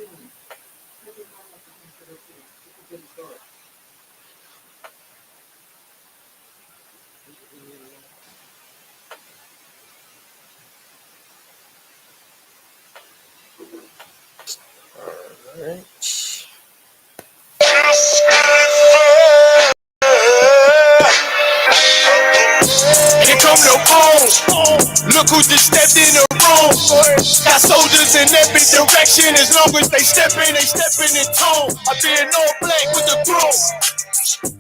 Here come the boom. Look who just stepped in the room. Got soldiers in every direction. As long as they stepping in tone. I been all black with the groom.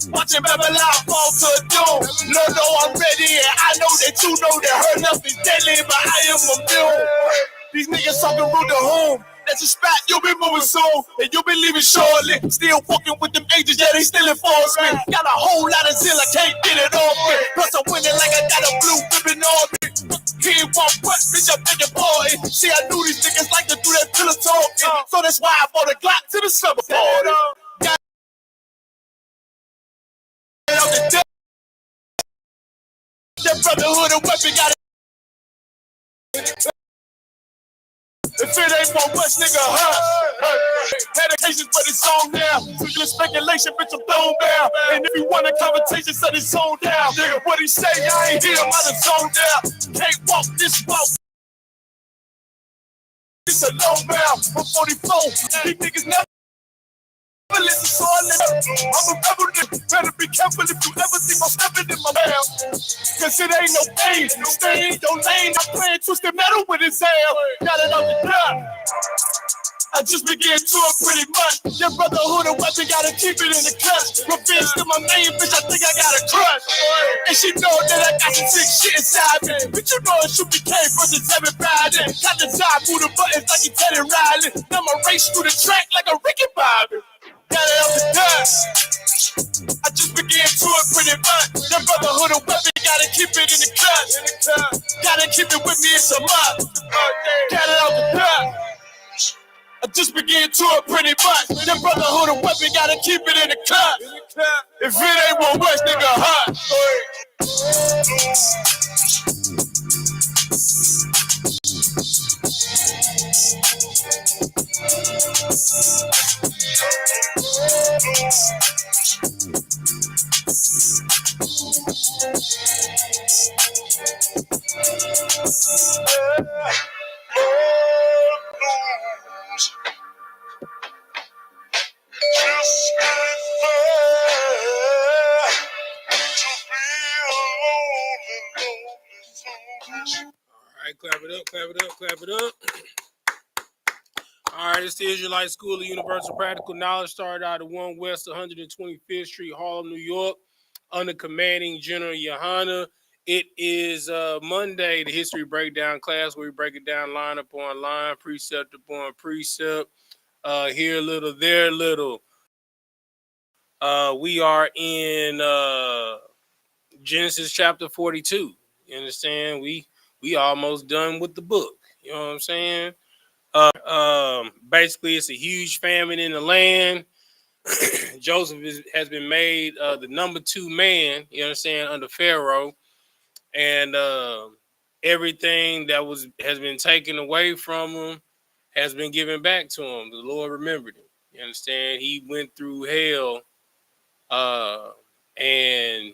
Watching Babylon fall to doom. Lord know I'm ready and I know that you know that her love is deadly, but I am immune. These niggas talking rude to whom? That's a spot, you'll be moving soon, and you'll be leaving shortly. Still fucking with them agents, yeah, they still enforcement. Got a whole lot of zeal, I can't get it off me. Plus I'm winning like I got a blue ribbon on me. He ain't one butt, bitch, I'm thinking party. See, I knew these niggas like to do that pillow talking, so that's why I bought a Glock to the summer party. That brotherhood and weapon got it. If it ain't for West, nigga, had occasions, but it's on now. So you speculation, bitch, I'm thrown down. And if you want a conversation, set his zone down. Nigga, what he say, I ain't hear him, I done zoned down. Can't walk this walk. It's a low bound. I'm 44. These niggas never listen, so I listen. I'm a rebel, nigga. Better be careful if you ever see my stepping in my mouth. Cause it ain't no pain. Stay in your lane. I'm playing twisted metal with his ass. Got it on the block. I just began to it pretty much. Your brotherhood and weapon gotta keep it in the clutch. Revenge to my main bitch, I think I got a crush. And she know that I got some sick shit inside me. But you know I.S.U.P.K versus everybody. Got the job, move the buttons like he Teddy Riley. Now I race through the track like a Ricky Bobby. Got it off the dust. I just began to it pretty much. Your brotherhood and weapon gotta keep it in the clutch. Gotta keep it with me, it's a must. Got it off the dust. I just began to it pretty much. Your brotherhood and weapon gotta keep it in the cut. If it ain't one West, nigga, hot. Clap it up, clap it up, clap it up. All right, it's the Israelite School of Universal Practical Knowledge, started out at 1 West 125th Street, Harlem, New York, under commanding General YAHANNA. It is Monday, the history breakdown class, where we break it down line upon line, precept upon precept, here a little, there a little. We are in Genesis chapter 42. You understand? We almost done with the book. You know what I'm saying? Basically, it's a huge famine in the land. Joseph has been made the number 2 man, you understand, under Pharaoh. And everything that has been taken away from him has been given back to him. The Lord remembered him. You understand? He went through hell and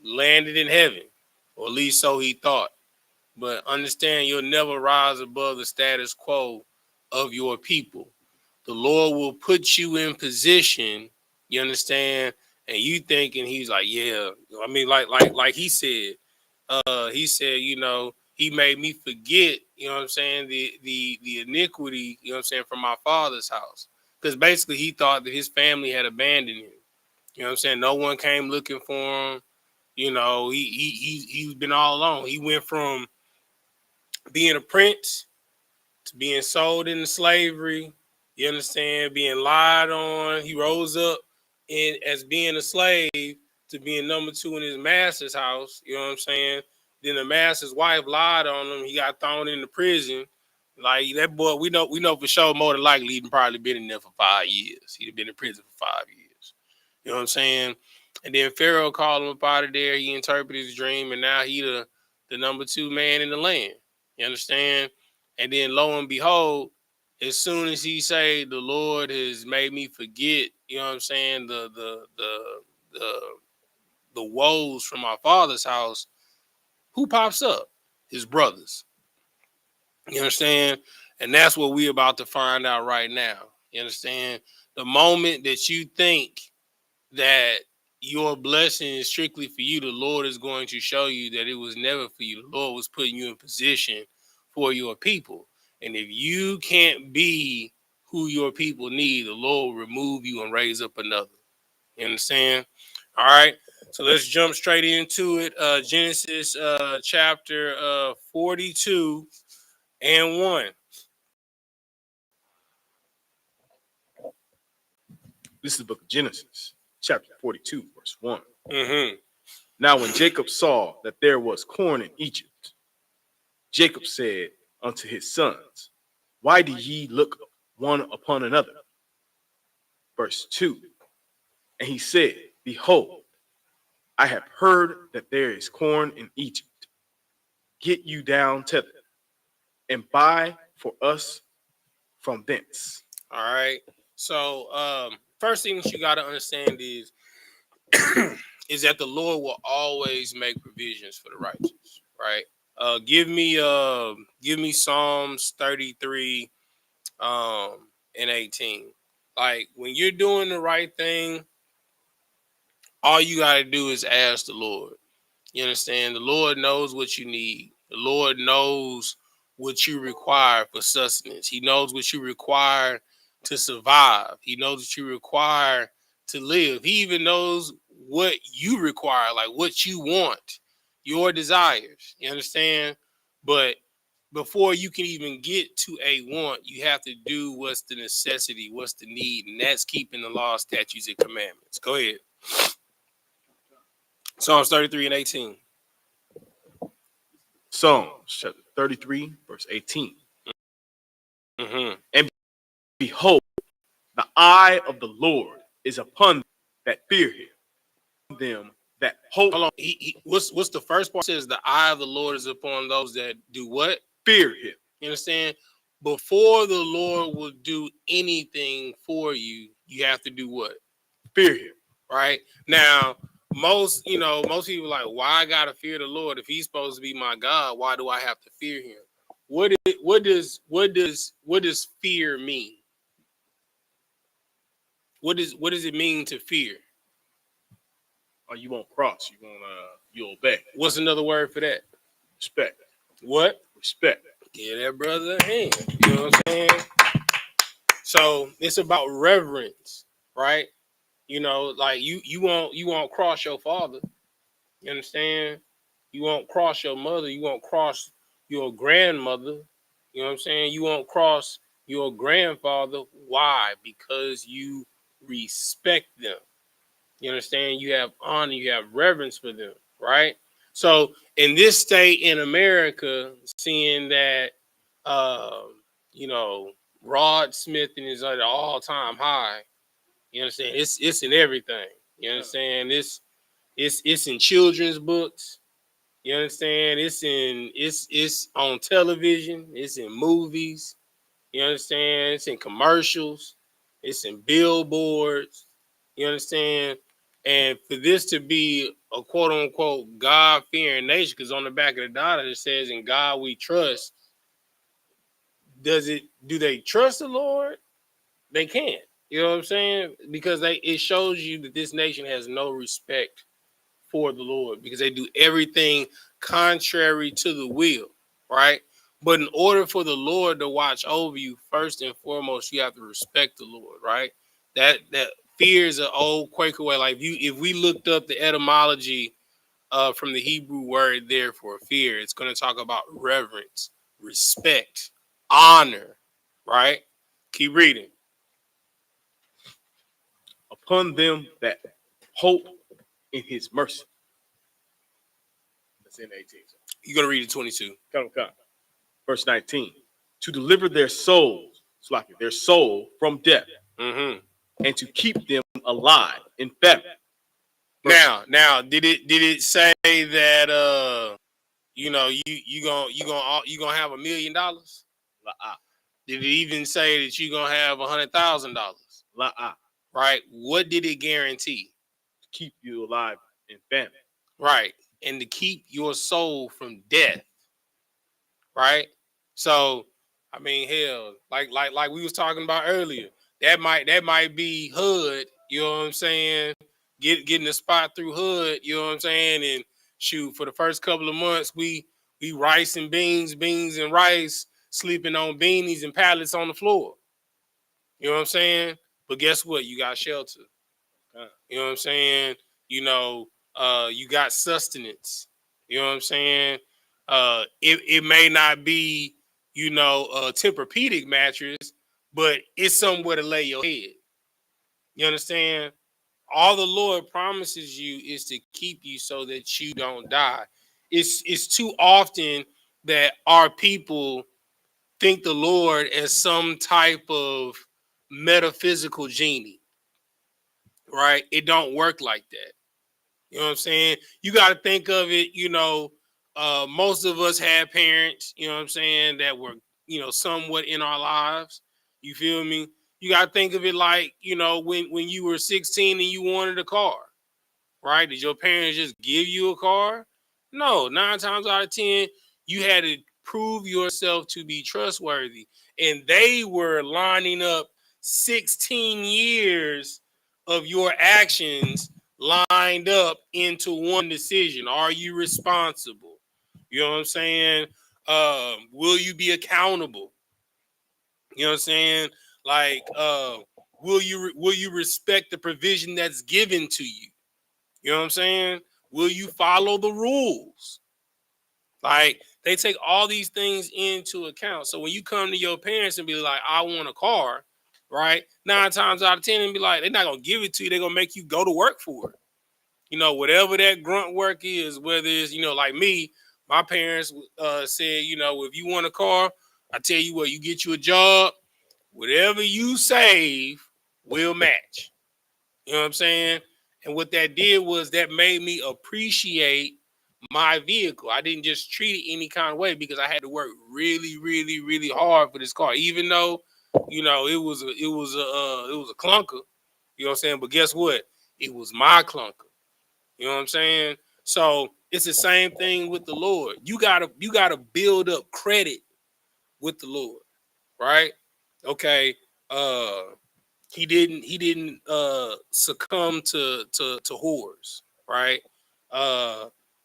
landed in heaven, or at least so he thought. But understand, you'll never rise above the status quo of your people. The Lord will put you in position, you understand, and you thinking he's like, yeah, I mean, like he said, you know, he made me forget, you know what I'm saying, the iniquity, you know what I'm saying, from my father's house. Because basically he thought that his family had abandoned him. You know what I'm saying? No one came looking for him. You know, he's been all alone. He went from being a prince to being sold into slavery, you understand, being lied on. He rose up as being a slave to being number 2 in his master's house, you know what I'm saying? Then the master's wife lied on him. He got thrown into prison. Like that boy, we know for sure more than likely he'd probably been in there for 5 years. He'd been in prison for 5 years. You know what I'm saying? And then Pharaoh called him up out of there. He interpreted his dream, and now he the number 2 man in the land. You understand? And then lo and behold, as soon as he say the Lord has made me forget, you know what I'm saying, the woes from my father's house, who pops up? His brothers. You understand? And that's what we're about to find out right now. You understand? The moment that you think that your blessing is strictly for you, the Lord is going to show you that it was never for you. The Lord was putting you in position for your people. And if you can't be who your people need, the Lord will remove you and raise up another. You understand? All right. So let's jump straight into it. Genesis chapter 42 and 1. This is the book of Genesis, chapter 42, verse 1. Mm-hmm. Now, when Jacob saw that there was corn in Egypt, Jacob said unto his sons, why do ye look one upon another? Verse 2. And he said, behold, I have heard that there is corn in Egypt. Get you down thither and buy for us from thence. All right. So first thing you got to understand is is that the Lord will always make provisions for the righteous, right? Give me Psalms 33 and 18. Like when you're doing the right thing, all you got to do is ask the Lord. You understand? The Lord knows what you need. The Lord knows what you require for sustenance. He knows what you require to survive. He knows what you require to live. He even knows what you require, like what you want, your desires. You understand? But before you can even get to a want, you have to do what's the necessity, what's the need, and that's keeping the law, statutes, and commandments. Go ahead. Psalms 33 and 18. Psalms chapter 33, verse 18. Mm-hmm. And behold, the eye of the Lord is upon them that fear him, them that hope. Hold on. What's the first part? It says the eye of the Lord is upon those that do what? Fear him. You understand? Before the Lord will do anything for you, you have to do what? Fear him. Right? Now, most people are like, why I gotta fear the Lord? If he's supposed to be my God, why do I have to fear him? What does fear mean? What does it mean to fear? Or you won't cross. You obey. What's another word for that? Respect. What? Respect. Give that brother a hand. You know what I'm saying? So it's about reverence, right? You know, like you won't cross your father. You understand? You won't cross your mother. You won't cross your grandmother. You know what I'm saying? You won't cross your grandfather. Why? Because you respect them. You understand? You have honor. You have reverence for them, right? So in this state in America, seeing that, Rod Smith is at an all-time high. You understand? It's in everything. You understand? It's in children's books. You understand? It's on television. It's in movies. You understand? It's in commercials. It's in billboards. You understand? And for this to be a quote unquote God fearing nation, because on the back of the dollar it says, "In God we trust." Do they trust the Lord? They can't. You know what I'm saying? Because it shows you that this nation has no respect for the Lord because they do everything contrary to the will, right? But in order for the Lord to watch over you, first and foremost, you have to respect the Lord, right? That fear is an old Quaker way. Like if we looked up the etymology from the Hebrew word there for fear, it's going to talk about reverence, respect, honor, right? Keep reading. Upon them that hope in his mercy. That's in 18. You're going to read it 22. Come. Verse 19. To deliver their souls, their soul from death, and to keep them alive in famine. Now, did it say that you gonna have $1 million? Did it even say that you're gonna have $100,000? Right? What did it guarantee? To keep you alive in famine. Right. And to keep your soul from death. Right? So, I mean, hell, like we was talking about earlier, that might be hood, you know what I'm saying? Getting a spot through hood, you know what I'm saying? And shoot, for the first couple of months, we rice and beans and rice, sleeping on beanies and pallets on the floor. You know what I'm saying? But guess what? You got shelter. You know what I'm saying? You know, you got sustenance. You know what I'm saying? It may not be, you know, a Tempur-Pedic mattress, but it's somewhere to lay your head. You understand? All the Lord promises you is to keep you so that you don't die. It's too often that our people think the Lord as some type of metaphysical genie, right? It don't work like that. You know what I'm saying? You got to think of it, you know, most of us had parents, you know what I'm saying, that were, you know, somewhat in our lives. You feel me? You got to think of it like, you know, when you were 16 and you wanted a car, right? Did your parents just give you a car? No, 9 times out of 10, you had to prove yourself to be trustworthy. And they were lining up 16 years of your actions lined up into one decision. Are you responsible? You know what I'm saying? Will you be accountable? You know what I'm saying? Like, will you respect the provision that's given to you? You know what I'm saying? Will you follow the rules? Like, they take all these things into account. So when you come to your parents and be like, I want a car, right? 9 times out of 10, and be like, they're not gonna give it to you, they're gonna make you go to work for it. You know, whatever that grunt work is, whether it's, you know, like me, my parents said, you know, if you want a car, I tell you what, you get you a job, whatever you save will match. You know what I'm saying? And what that did was that made me appreciate my vehicle. I didn't just treat it any kind of way because I had to work really, really, really hard for this car. Even though, you know, it was a clunker. You know what I'm saying? But guess what? It was my clunker. You know what I'm saying? So it's the same thing with the Lord. You gotta build up credit with the Lord, right? Okay. He didn't succumb to whores, right?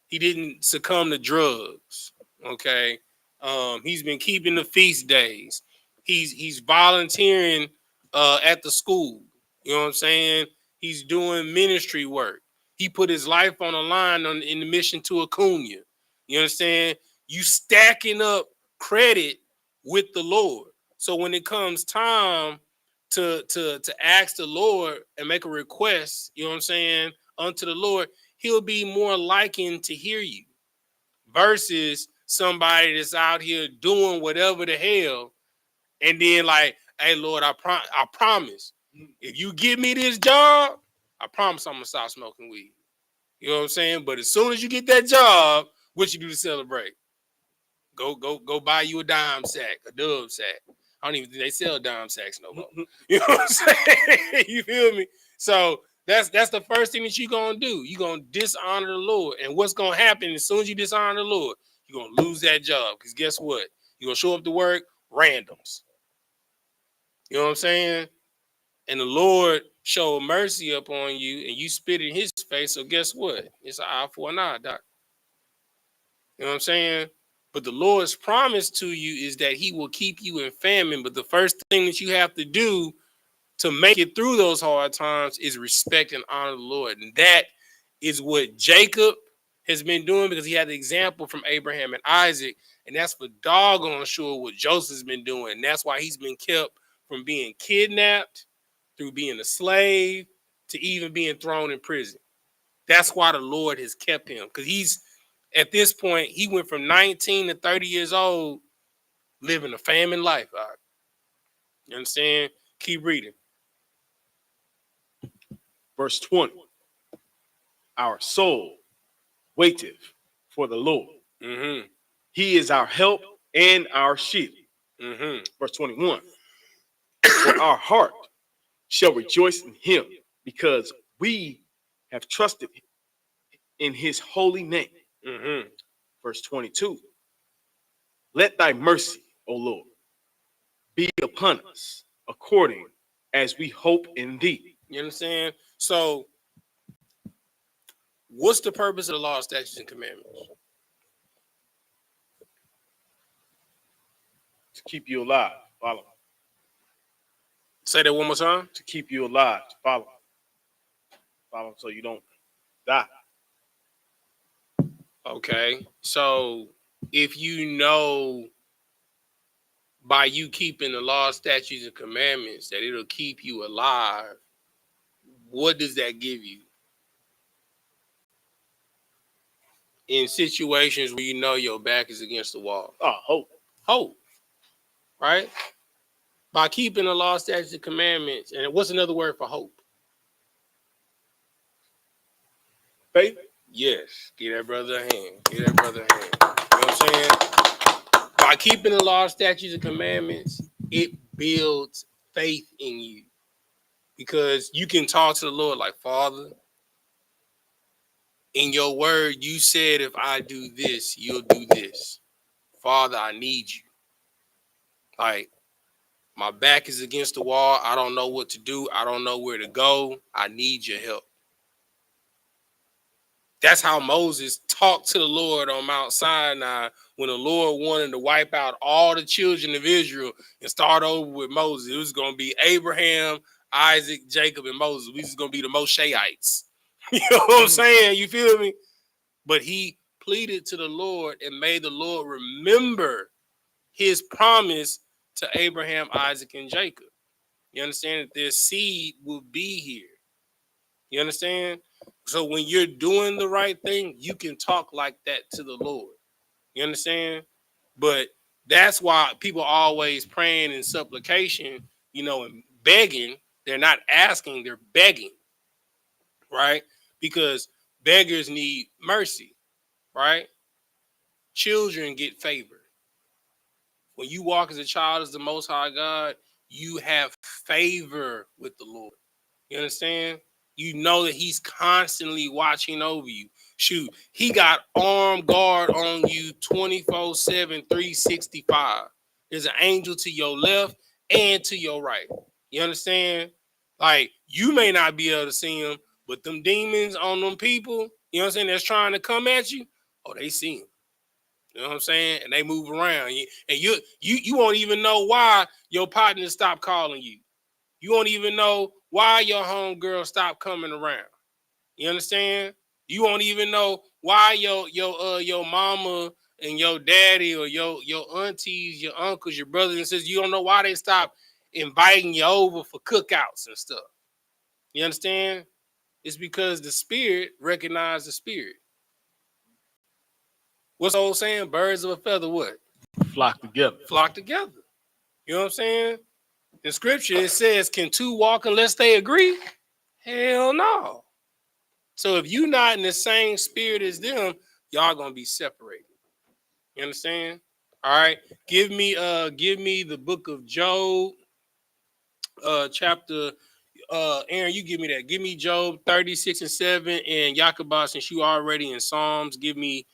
He didn't succumb to drugs. Okay. He's been keeping the feast days. He's volunteering at the school. You know what I'm saying? He's doing ministry work. He put his life on the line in the mission to Acuna. You understand? You stacking up credit with the Lord. So when it comes time to ask the Lord and make a request, you know what I'm saying, unto the Lord, he'll be more likened to hear you versus somebody that's out here doing whatever the hell and then like, hey Lord, I promise if you give me this job, I promise I'm gonna stop smoking weed. You know what I'm saying? But as soon as you get that job, what you do to celebrate? Go buy you a dime sack, a dub sack. I don't even think they sell dime sacks no more. You know what I'm saying? You feel me? So that's the first thing that you're gonna do. You're gonna dishonor the Lord. And what's gonna happen as soon as you dishonor the Lord, you're gonna lose that job. Because guess what? You're gonna show up to work, randoms. You know what I'm saying? And the Lord showed mercy upon you and you spit in his face. So guess what? It's an eye for an eye, doc. You know what I'm saying? But the Lord's promise to you is that he will keep you in famine. But the first thing that you have to do to make it through those hard times is respect and honor the Lord. And that is what Jacob has been doing because he had the example from Abraham and Isaac. And that's for doggone sure what Joseph's been doing. And that's why he's been kept from being kidnapped, through being a slave, to even being thrown in prison. That's why the Lord has kept him. Because he's, at this point, he went from 19 to 30 years old living a famine life. All right. You understand? Keep reading. Verse 20. Our soul waiteth for the Lord. Mm-hmm. He is our help and our shield. Verse 21. For our heart shall rejoice in him, because we have trusted in his holy name. Verse 22. Let thy mercy, O Lord, be upon us according as we hope in thee. You understand? So, what's the purpose of the law, statutes, and commandments? To keep you alive. Follow. Say that one more time. To keep you alive. To follow. Follow so you don't die. Okay. So, if you know by you keeping the law, statutes, and commandments that it'll keep you alive, what does that give you? In situations where you know your back is against the wall. Oh, hope. Hope. Right? By keeping the law, statutes, and commandments. And what's another word for hope? Faith? Yes. Give that brother a hand. Give that brother a hand. You know what I'm saying? By keeping the law, statutes, and commandments, it builds faith in you. Because you can talk to the Lord like, Father, in your word, you said if I do this, you'll do this. Father, I need you. Like, my back is against the wall. I don't know what to do. I don't know where to go. I need your help. That's how Moses talked to the Lord on Mount Sinai when the Lord wanted to wipe out all the children of Israel and start over with Moses. It was going to be Abraham, Isaac, Jacob, and Moses. We was going to be the Mosheites. You know what I'm saying? You feel me? But he pleaded to the Lord and made the Lord remember his promise to Abraham, Isaac, and Jacob. You understand that their seed will be here. You understand? So when you're doing the right thing, you can talk like that to the Lord. You understand? But that's why people are always praying in supplication, and begging. They're not asking, they're begging, right? Because beggars need mercy, right? Children get favor. When you walk as a child as the Most High God, you have favor with the Lord. You understand? You know that he's constantly watching over you. Shoot, he got armed guard on you 24/7, 365. There's an angel to your left and to your right. You understand? Like, you may not be able to see them, but them demons on them people, you know what I'm saying, that's trying to come at you, oh, they see them. You know what I'm saying? And they move around. And you won't even know why your partner stopped calling you. You won't even know why your homegirl stopped coming around. You understand? You won't even know why your mama and your daddy or your aunties, your uncles, your brothers and sisters, you don't know why they stopped inviting you over for cookouts and stuff. You understand? It's because the spirit recognized the spirit. What's the old saying? Birds of a feather what? Flock together. Flock together. You know what I'm saying? In scripture, it says, can two walk unless they agree? Hell no. So if you're not in the same spirit as them, y'all gonna be separated. You understand? All right. Give me the book of Job, chapter. Aaron, you give me that. Give me Job 36 and 7, and Yakubah, since you already in Psalms, give me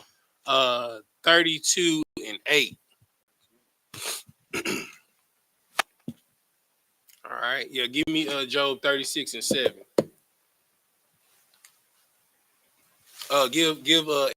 32 and 8. All right. Yeah, give me Job 36 and 7. Give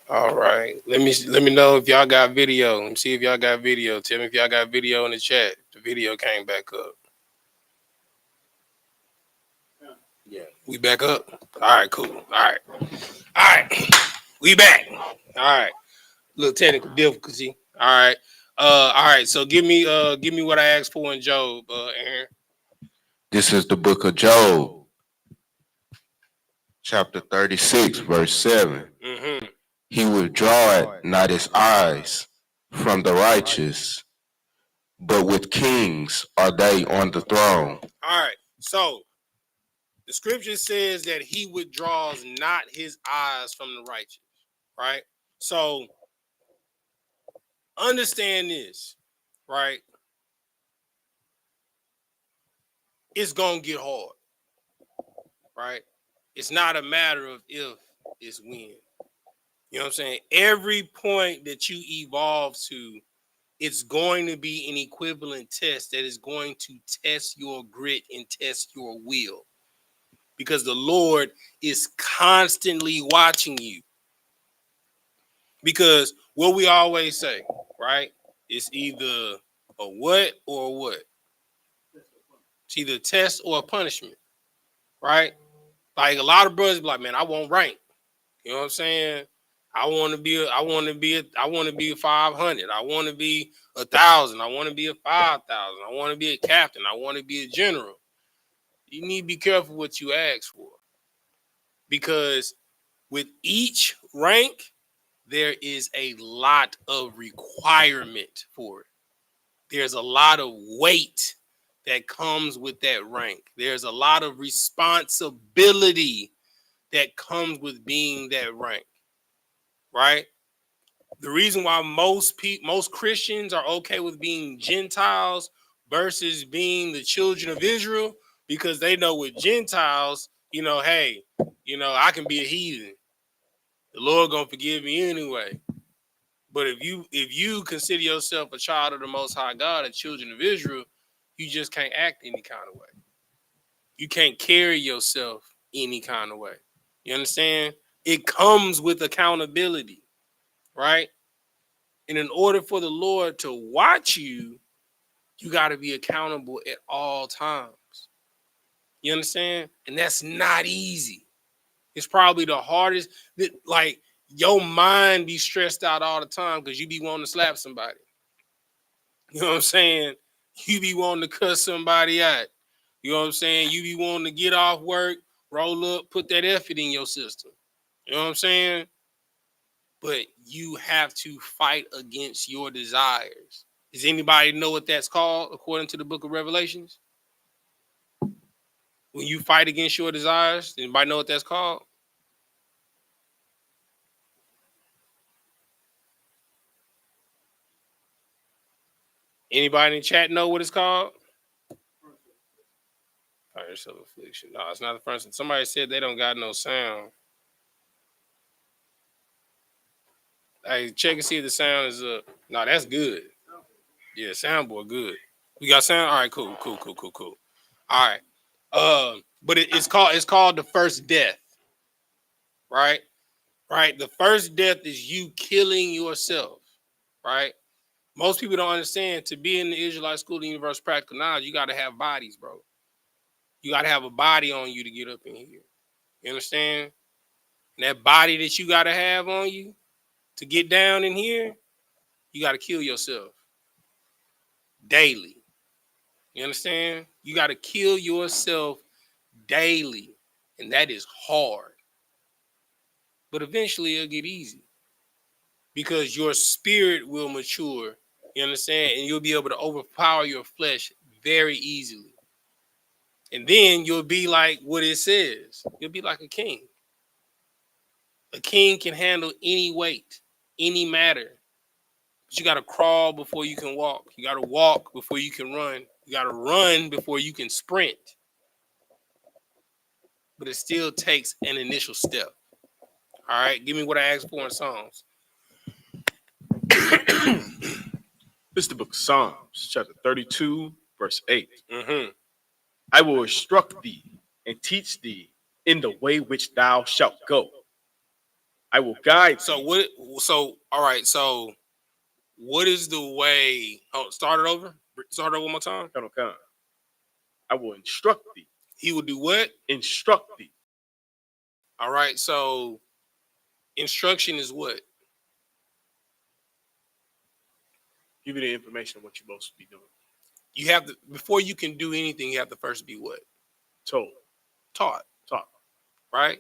All right. Let me know if y'all got video. Let me see if y'all got video. Tell me if y'all got video in the chat. The video came back up. Yeah. We back up. All right, cool. All right. All right. We back. All right. Little technical difficulty. All right. All right. So give me what I asked for in Job, Aaron. This is the book of Job, chapter 36, verse 7. Mm-hmm. He withdraweth not his eyes from the righteous, but with kings are they on the throne. All right. So the scripture says that he withdraws not his eyes from the righteous, right? So understand this, right? It's gonna get hard, right? It's not a matter of if, it's when. You know what I'm saying? Every point that you evolve to, it's going to be an equivalent test that is going to test your grit and test your will, because the Lord is constantly watching you. Because what we always say, right? It's either a what or a what. It's either a test or a punishment, right? Like a lot of brothers be like, man, I want rank. You know what I'm saying? I want to be a 500. I want to be 1,000. I want to be a 5,000. I want to be a captain. I want to be a general. You need to be careful what you ask for, because with each rank, there is a lot of requirement for it. There's a lot of weight that comes with that rank. There's a lot of responsibility that comes with being that rank, right? The reason why most Christians are okay with being Gentiles versus being the children of Israel, because they know with Gentiles, hey, I can be a heathen. The Lord gonna forgive me anyway. But if you consider yourself a child of the Most High God, a children of Israel, you just can't act any kind of way. You can't carry yourself any kind of way. You understand? It comes with accountability, right? And in order for the Lord to watch you, you got to be accountable at all times. You understand? And that's not easy. It's probably the hardest. Like, your mind be stressed out all the time because you be wanting to slap somebody. You know what I'm saying? You be wanting to cuss somebody out. You know what I'm saying? You be wanting to get off work, roll up, put that effort in your system. You know what I'm saying? But you have to fight against your desires. Does anybody know what that's called according to the book of Revelations? When you fight against your desires, does anybody know what that's called? Anybody in the chat know what it's called? Fire self-affliction. No, it's not the first one. Somebody said they don't got no sound. Hey, check and see if the sound is up. No, that's good. Yeah, soundboard good. We got sound. All right, cool. All right. But it's called the first death, right? Right. The first death is you killing yourself, right? Most people don't understand, to be in the Israelite School of Universal Practical Knowledge, you got to have bodies, bro. You got to have a body on you to get up in here. You understand? And that body that you got to have on you to get down in here, you got to kill yourself daily. You understand? You got to kill yourself daily. And that is hard. But eventually it'll get easy, because your spirit will mature. You understand? And you'll be able to overpower your flesh very easily. And then you'll be like what it says. You'll be like a king. A king can handle any weight, any matter. But you got to crawl before you can walk. You got to walk before you can run. You got to run before you can sprint. But it still takes an initial step. All right, give me what I asked for in Psalms. This is the book of Psalms, chapter 32, verse 8. Mm-hmm. I will instruct thee and teach thee in the way which thou shalt go. I will guide. So what? So all right. So what is the way? Oh, start it over. Start it over one more time. Come. I will instruct thee. He will do what? Instruct thee. All right. So instruction is what? Give you the information of what you're supposed to be doing. You have to, before you can do anything, you have to first be what? Told. Taught. Right?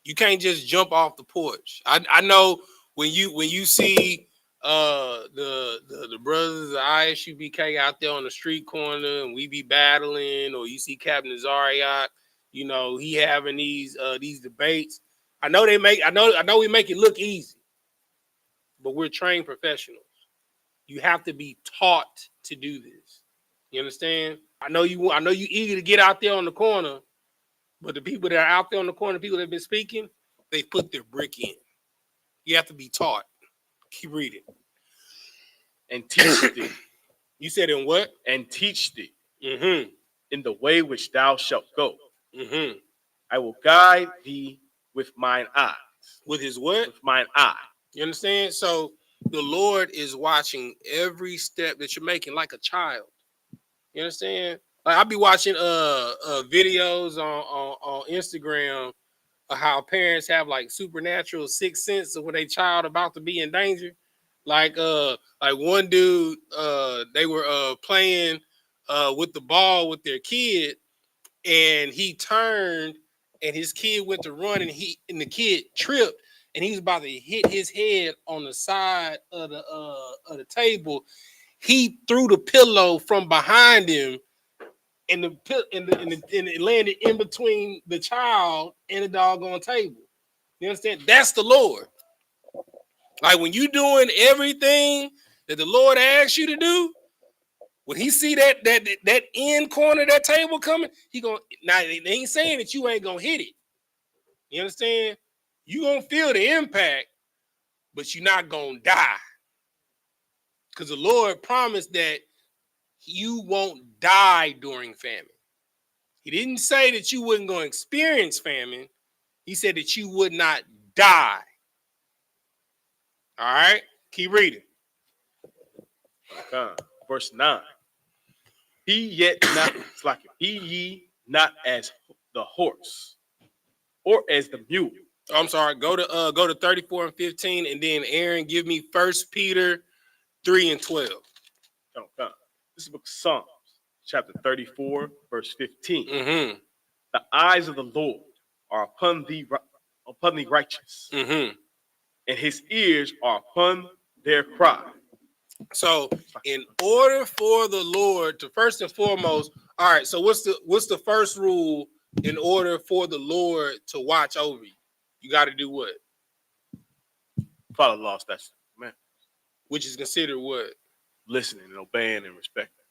You can't just jump off the porch. I know when you see the brothers of I.S.U.P.K out there on the street corner and we be battling, or you see Captain Zariak, you know, he having these debates. I know we make it look easy, but we're trained professionals. You have to be taught to do this. You understand? I know you eager to get out there on the corner, but the people that are out there on the corner, people that have been speaking, they put their brick in. You have to be taught. Keep reading. And teach thee. You said in what? And teach thee. Mm-hmm. In the way which thou shalt go. Mm-hmm. I will guide thee with mine eyes. With his what? With mine eye. You understand? So the Lord is watching every step that you're making like a child. You understand? Like I'll be watching videos on Instagram of how parents have like supernatural sixth sense of when a child about to be in danger. Like one dude, they were playing with the ball with their kid, and he turned and his kid went to run, and the kid tripped, and he was about to hit his head on the side of the table. He threw the pillow from behind him, and it landed in between the child and the doggone table. You understand? That's the Lord. Like when you doing everything that the Lord asks you to do, when he see that end corner of that table coming, he gonna, now they ain't saying that you ain't gonna hit it. You understand? You gonna feel the impact, but you're not gonna die. Because the Lord promised that you won't die during famine. He didn't say that you wasn't going to experience famine. He said that you would not die. All right? Keep reading. Verse 9. Be ye not as the horse, or as the mule. I'm sorry. Go to 34 and 15, and then Aaron, give me 1 Peter 3 and 12. This is the book of Psalms, chapter 34, verse 15. Mm-hmm. The eyes of the Lord are upon the righteous, mm-hmm. and his ears are upon their cry. So, in order for the Lord to, first and foremost, all right. So, what's the first rule in order for the Lord to watch over you? You got to do what? Follow the law, statutes, man. Which is considered what? Listening and obeying and respecting.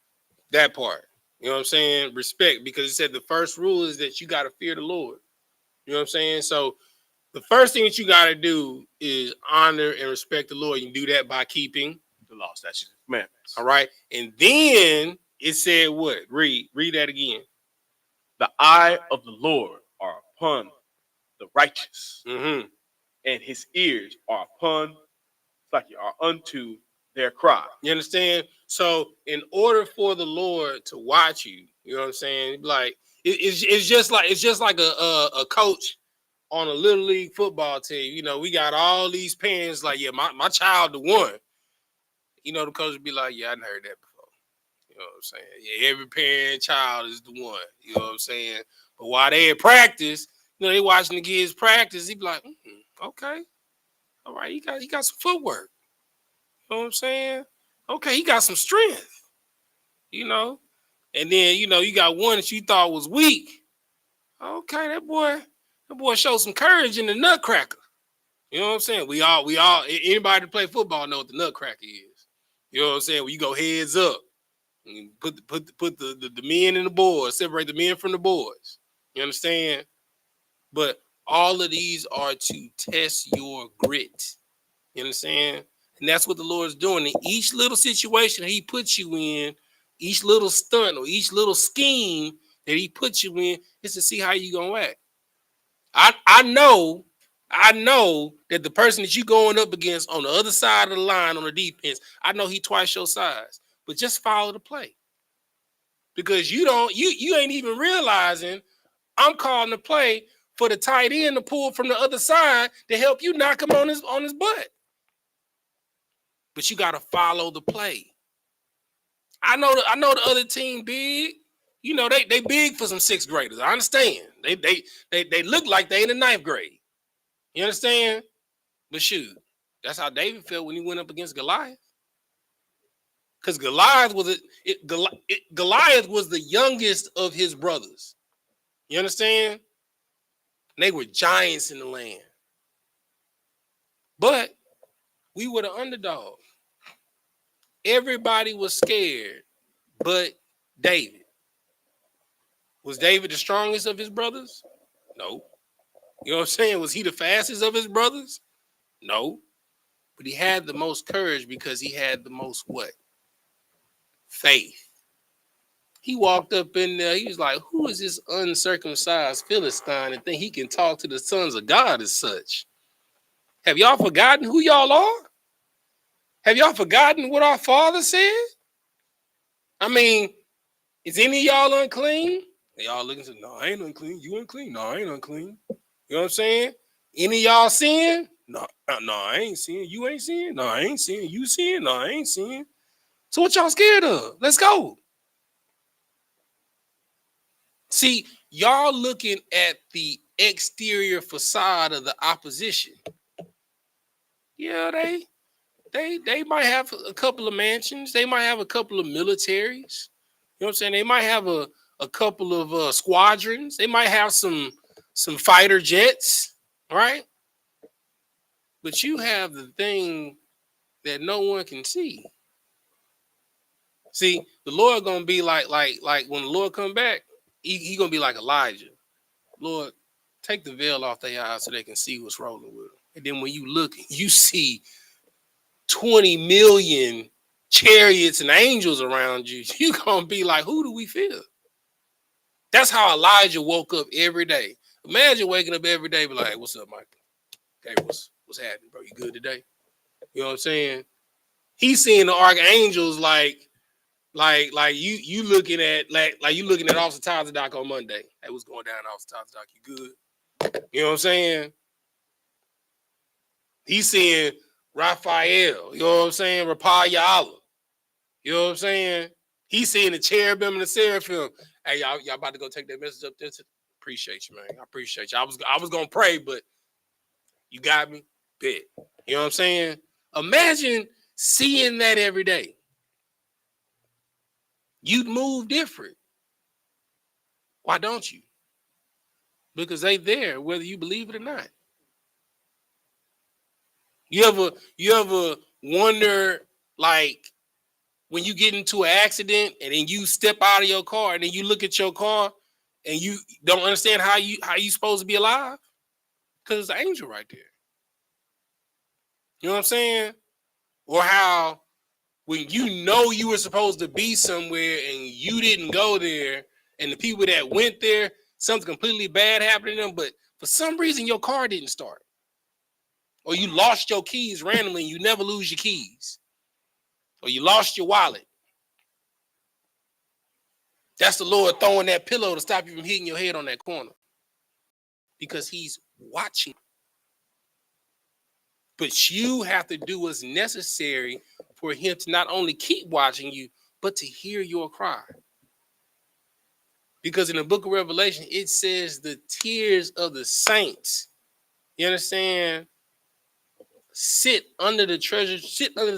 That part. You know what I'm saying? Respect, because it said the first rule is that you got to fear the Lord. You know what I'm saying? So the first thing that you got to do is honor and respect the Lord. You can do that by keeping the law, statutes, commandments. All right. And then it said what? Read that again. The eye of the Lord are upon the righteous, mm-hmm. and his ears are unto their cry. You understand? So in order for the Lord to watch you, you know what I'm saying? Like it's just like a coach on a little league football team. You know, we got all these parents like, yeah, my child the one. You know, the coach would be like, yeah, I done heard that before. You know what I'm saying? Yeah, every parent child is the one. You know what I'm saying? But while they at practice, you know, they watching the kids practice, he be like, okay, all right, he got some footwork. You know what I'm saying? Okay, he got some strength. You know, and then you got one that you thought was weak. Okay, that boy showed some courage in the Nutcracker. You know what I'm saying? We all anybody that play football know what the Nutcracker is. You know what I'm saying? When you go heads up, and put the men and the boys, separate the men from the boys. You understand? But all of these are to test your grit. You understand? And that's what the Lord's doing. In each little situation he puts you in, each little stunt or each little scheme that he puts you in, is to see how you gonna act. I know that the person that you going up against on the other side of the line on the defense, I know he twice your size, but just follow the play. Because you ain't even realizing I'm calling the play for the tight end to pull from the other side to help you knock him on his butt. But you got to follow the play. I know the other team big. You know, they big for some sixth graders. I understand. They look like they in the ninth grade. You understand? But shoot, that's how David felt when he went up against Goliath. Because Goliath was the youngest of his brothers. You understand? And they were giants in the land. But we were the underdog. Everybody was scared, but David. Was David the strongest of his brothers? No. You know what I'm saying? Was he the fastest of his brothers? No. But he had the most courage because he had the most what? Faith. He walked up in there. He was like, who is this uncircumcised Philistine and think he can talk to the sons of God as such? Have y'all forgotten who y'all are? Have y'all forgotten what our Father said? I mean, is any of y'all unclean? They all looking and say, no, I ain't unclean. You unclean? No, I ain't unclean. You know what I'm saying? Any of y'all sin? No, I ain't sin. You ain't sin? No, I ain't sin. You sin? No, I ain't sin. So what y'all scared of? Let's go. See, y'all looking at the exterior facade of the opposition. Yeah, they might have a couple of mansions. They might have a couple of militaries. You know what I'm saying? They might have a couple of squadrons. They might have some fighter jets, right? But you have the thing that no one can see. See, the Lord gonna be like when the Lord come back, he gonna be like Elijah. Lord, take the veil off their eyes so they can see what's rolling with them. And then when you look, you see 20 million chariots and angels around you. You gonna be like, who do we fear? That's how Elijah woke up every day. Imagine waking up every day, be like, hey, what's up, Michael? Hey, what's happening, bro? You good today? You know what I'm saying? He's seeing the archangels like you looking at like you looking at Officer Tazadak on Monday. Hey, what's going down, Officer Tazadak? You good? You know what I'm saying? He's seeing Raphael. You know what I'm saying? Raphael. You know what I'm saying? He's seeing the cherubim and the seraphim. Hey, y'all about to go take that message up there? Appreciate you, man. I appreciate you. I was gonna pray, but you got me. Bet. You know what I'm saying? Imagine seeing that every day. You'd move different. Why don't you? Because they there, whether you believe it or not. You ever wonder, like, when you get into an accident and then you step out of your car and then you look at your car and you don't understand how you supposed to be alive? Because there's an angel right there. You know what I'm saying? Or how when you know you were supposed to be somewhere and you didn't go there, and the people that went there, something completely bad happened to them, but for some reason your car didn't start. Or you lost your keys randomly and you never lose your keys. Or you lost your wallet. That's the Lord throwing that pillow to stop you from hitting your head on that corner. Because he's watching. But you have to do what's necessary for him to not only keep watching you, but to hear your cry. Because in the book of Revelation, it says the tears of the saints, you understand, sit under the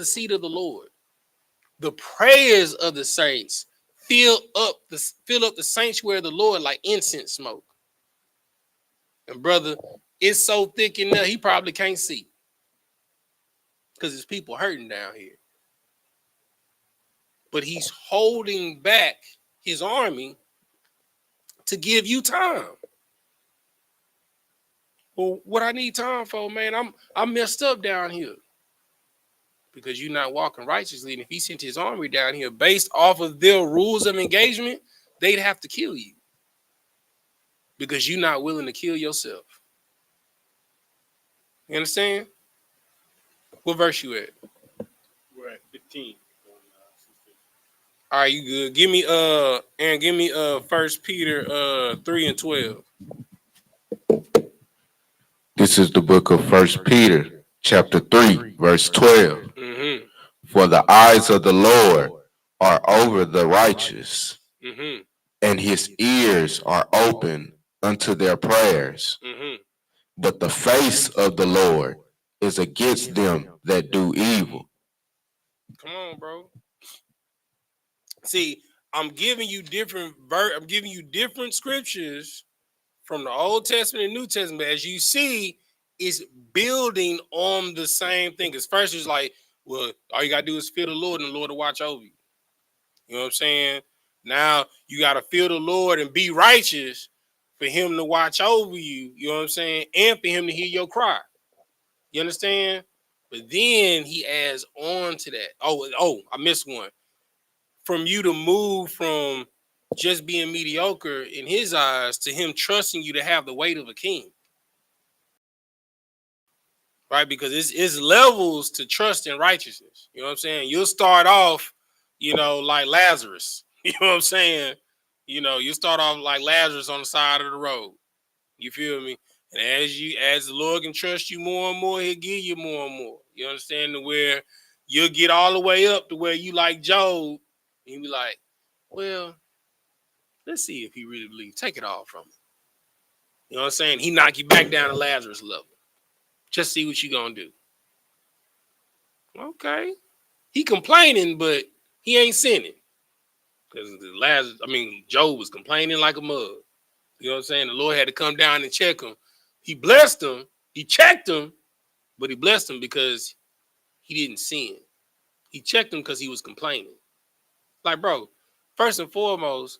seat of the Lord. The prayers of the saints fill up the sanctuary of the Lord like incense smoke. And brother, it's so thick in there, he probably can't see. Because there's people hurting down here. But he's holding back his army to give you time. Well, what I need time for, man, I'm messed up down here. Because you're not walking righteously. And if he sent his army down here based off of their rules of engagement, they'd have to kill you. Because you're not willing to kill yourself. You understand? What verse you at? We're at 15. All right, you good. Give me Aaron, give me 1 Peter 3 and 12. This is the book of First Peter, chapter 3, verse 12. Mm-hmm. For the eyes of the Lord are over the righteous, Mm-hmm. and his ears are open unto their prayers. Mm-hmm. But the face of the Lord is against them that do evil. Come on, bro. See, I'm giving you different scriptures from the Old Testament and New Testament. As you see, it's building on the same thing. Because first it's like, well, all you gotta do is fear the Lord and the Lord will watch over you. You know what I'm saying? Now you gotta fear the Lord and be righteous for him to watch over you. You know what I'm saying? And for him to hear your cry. You understand? But then he adds on to that. Oh, I missed one. From you to move from just being mediocre in his eyes to him trusting you to have the weight of a king. Right? Because it's levels to trust in righteousness. You know what I'm saying? You'll start off, like Lazarus. You know what I'm saying? You start off like Lazarus on the side of the road. You feel me? And as the Lord can trust you more and more, he'll give you more and more. You understand? To where you'll get all the way up to where you like Job, and you be like, well, let's see if he really believes. Take it all from him. You know what I'm saying? He knock you back down to Lazarus level. Just see what you gonna do. Okay. He complaining, but he ain't sinning. Because Job was complaining like a mug. You know what I'm saying? The Lord had to come down and check him. He blessed him. He checked him, but he blessed him because he didn't sin. He checked him because he was complaining. Like, bro, first and foremost,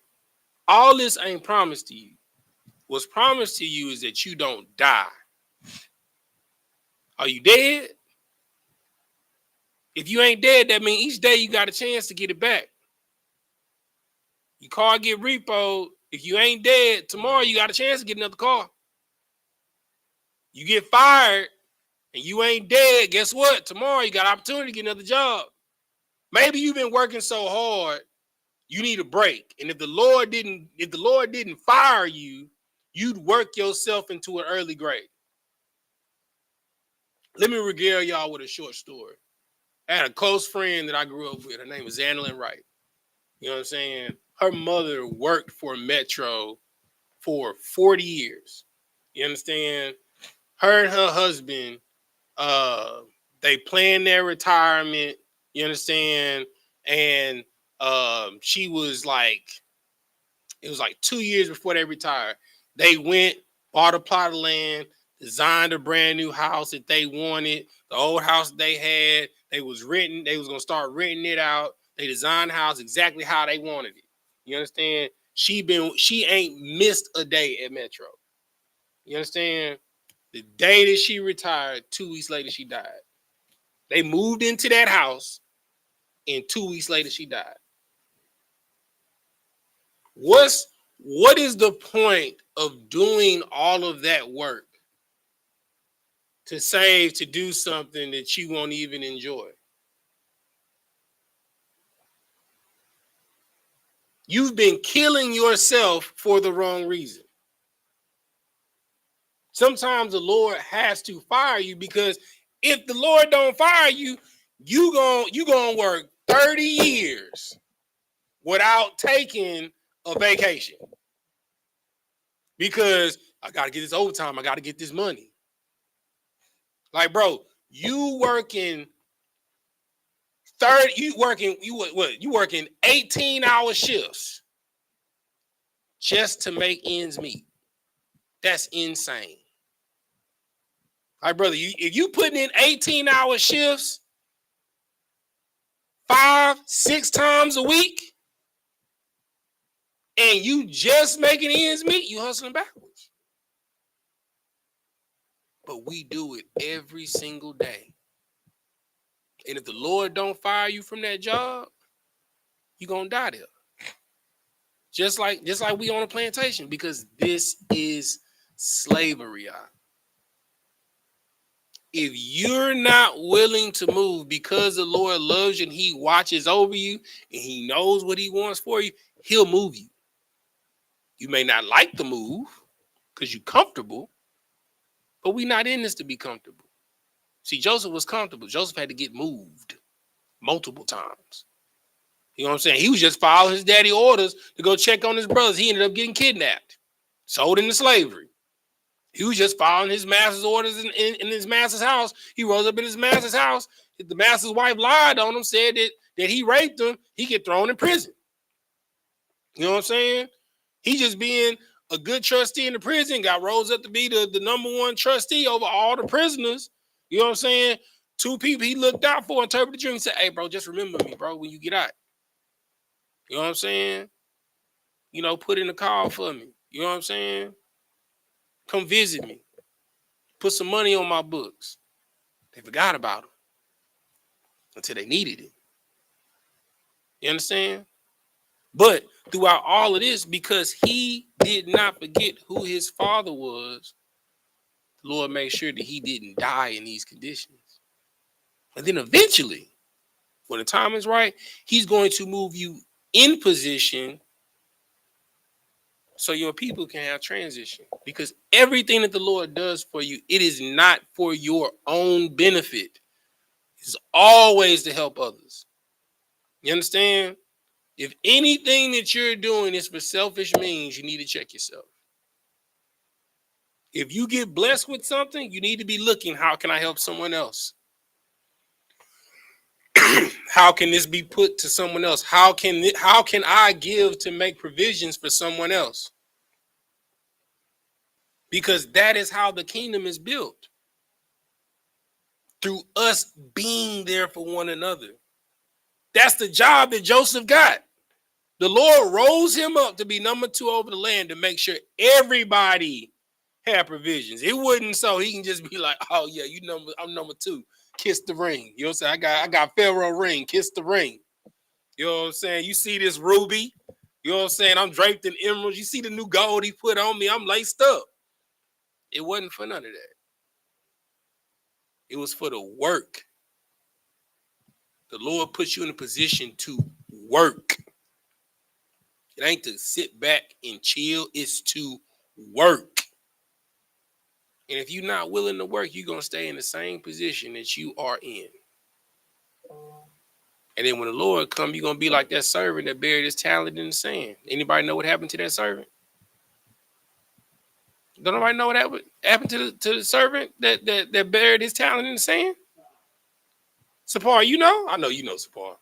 all this ain't promised to you. What's promised to you is that you don't die. Are you dead? If you ain't dead, that means each day you got a chance to get it back. Your car get repoed. If you ain't dead, tomorrow you got a chance to get another car. You get fired and you ain't dead, guess what? Tomorrow you got an opportunity to get another job. Maybe you've been working so hard, you need a break. And if the Lord didn't fire you, you'd work yourself into an early grave. Let me regale y'all with a short story. I had a close friend that I grew up with. Her name was Annalyn Wright. You know what I'm saying? Her mother worked for Metro for 40 years. You understand? Her and her husband, they planned their retirement. You understand? And she was like, it was like 2 years before they retired. They went, bought a plot of land, designed a brand new house that they wanted. The old house they had, they was going to start renting it out. They designed the house exactly how they wanted it. You understand? She ain't missed a day at Metro. You understand? The day that she retired, 2 weeks later, she died. They moved into that house, and 2 weeks later, she died. What is the point of doing all of that work to save, to do something that you won't even enjoy? You've been killing yourself for the wrong reason. Sometimes the Lord has to fire you, because if the Lord don't fire you, you gonna work 30 years without taking a vacation. Because I gotta get this overtime, I gotta get this money. Like, bro, you working 18-hour shifts just to make ends meet. That's insane. Like, brother, if you putting in 18-hour shifts 5-6 times a week and you just making ends meet, you hustling backwards. But we do it every single day. And if the Lord don't fire you from that job, you're gonna die there. Just like we on a plantation, because this is slavery. If you're not willing to move because the Lord loves you and he watches over you and he knows what he wants for you, he'll move you. You may not like the move because you're comfortable, but we're not in this to be comfortable. See, Joseph was comfortable. Joseph had to get moved multiple times. You know what I'm saying? He was just following his daddy's orders to go check on his brothers. He ended up getting kidnapped, sold into slavery. He was just following his master's orders in his master's house. He rose up in his master's house. The master's wife lied on him, said that he raped him. He get thrown in prison. You know what I'm saying? He just being a good trustee in the prison, got rose up to be the number one trustee over all the prisoners. You know what I'm saying? Two people he looked out for, interpreted the dream. He said, hey, bro, just remember me, bro, when you get out. You know what I'm saying? You know, put in a call for me. You know what I'm saying? Come visit me. Put some money on my books. They forgot about him until they needed it. You understand? But throughout all of this, because he did not forget who his father was, the Lord made sure that he didn't die in these conditions. And then eventually, when the time is right, he's going to move you in position so your people can have transition. Because everything that the Lord does for you, it is not for your own benefit. It's always to help others. You understand? If anything that you're doing is for selfish means, you need to check yourself. If you get blessed with something, you need to be looking, how can I help someone else? How can this be put to someone else? How can I give to make provisions for someone else? Because that is how the kingdom is built. Through us being there for one another. That's the job that Joseph got. The Lord rose him up to be number 2 over the land to make sure everybody had provisions. It wasn't so he can just be like, oh yeah, I'm number 2. Kiss the ring. You know what I'm saying? I got Pharaoh ring. Kiss the ring. You know what I'm saying? You see this ruby? You know what I'm saying? I'm draped in emeralds. You see the new gold he put on me? I'm laced up. It wasn't for none of that. It was for the work. The Lord puts you in a position to work. It ain't to sit back and chill. It's to work. And if you're not willing to work, you're going to stay in the same position that you are in. And then when the Lord comes, you're going to be like that servant that buried his talent in the sand. Anybody know what happened to that servant? Don't nobody know what happened to the servant that buried his talent in the sand? Sapar, you know? I know you know, Sapar.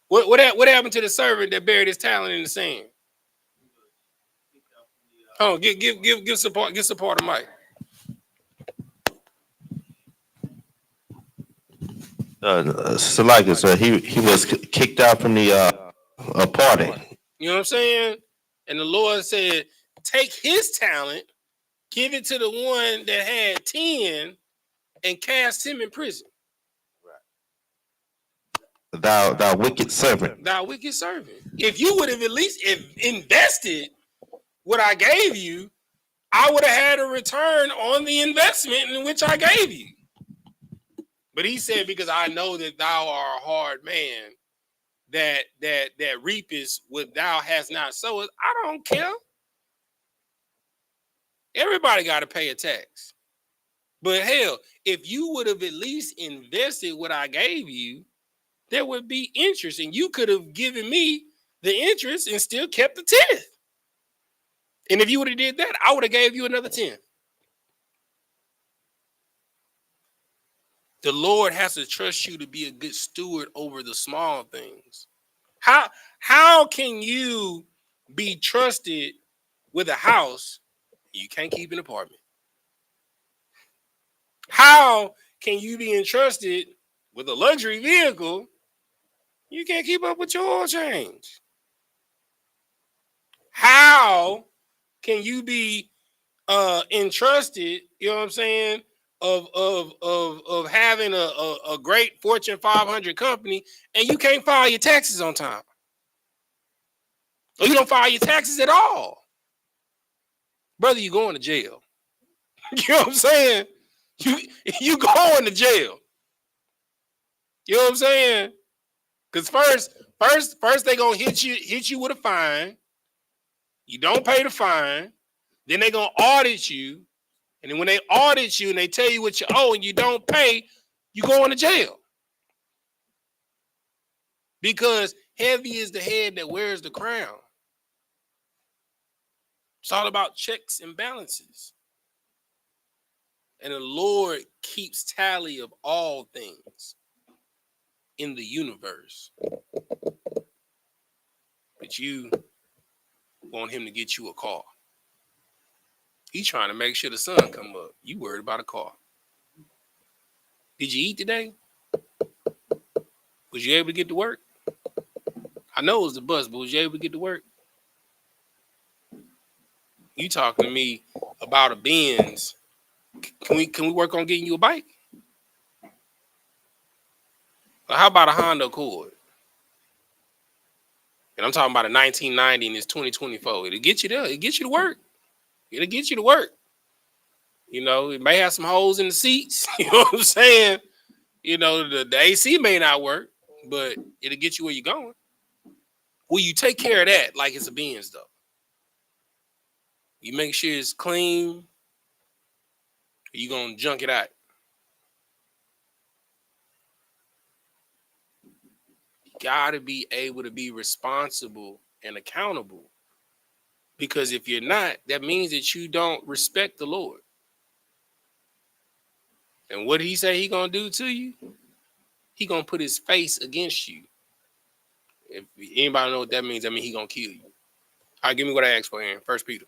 What happened to the servant that buried his talent in the sand? Oh, give Sapar the mic. Salika, so he was kicked out from the party. You know what I'm saying? And the Lord said, take his talent, give it to the one that had 10, and cast him in prison. Thou wicked servant. Thou wicked servant. If you would have at least invested what I gave you, I would have had a return on the investment in which I gave you. But he said, because I know that thou art a hard man, that reapest what thou hast not sowed. I don't care. Everybody got to pay a tax. But hell, if you would have at least invested what I gave you, there would be interest, and you could have given me the interest and still kept the 10th. And if you would have did that, I would have gave you another 10. The Lord has to trust you to be a good steward over the small things. How can you be trusted with a house you can't keep an apartment? How can you be entrusted with a luxury vehicle you can't keep up with your oil change? How can you be entrusted, you know what I'm saying, of having a great Fortune 500 company and you can't file your taxes on time? Or you don't file your taxes at all? Brother, you're going to jail. You know what I'm saying? You going to jail. You know what I'm saying? Because first they gonna hit you with a fine. You don't pay the fine. Then they gonna audit you. And then when they audit you and they tell you what you owe and you don't pay, you going to jail. Because heavy is the head that wears the crown. It's all about checks and balances. And the Lord keeps tally of all things in the universe. But you want him to get you a car. He's trying to make sure the sun come up. You worried about a car. Did you eat today? Was you able to get to work? I know it was the bus, but was you able to get to work? You talking to me about a Benz. Can we work on getting you a bike? Or how about a Honda Accord? And I'm talking about a 1990 and it's 2024. It'll get you there. It'll get you to work. It'll get you to work. You know, it may have some holes in the seats. You know what I'm saying? You know, the AC may not work, but it'll get you where you're going. Will you take care of that like it's a Benz, though? You make sure it's clean, or you gonna junk it out? You gotta be able to be responsible and accountable. Because if you're not, that means that you don't respect the Lord. And what did he say he gonna do to you? He gonna put his face against you. If anybody know what that means, he gonna kill you. All right, give me what I asked for, Aaron. 1 Peter.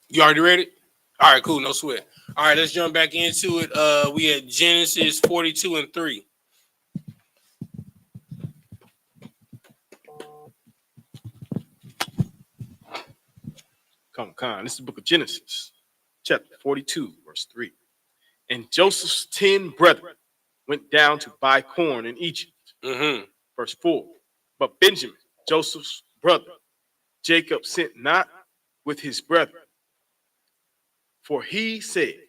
You already read it? All right, cool, no sweat. All right, let's jump back into it. We had Genesis 42:3. Come on. This is the book of Genesis, chapter 42, verse 3. And Joseph's 10 brethren went down to buy corn in Egypt. Verse 4. But Benjamin, Joseph's brother, Jacob sent not with his brethren. For he said,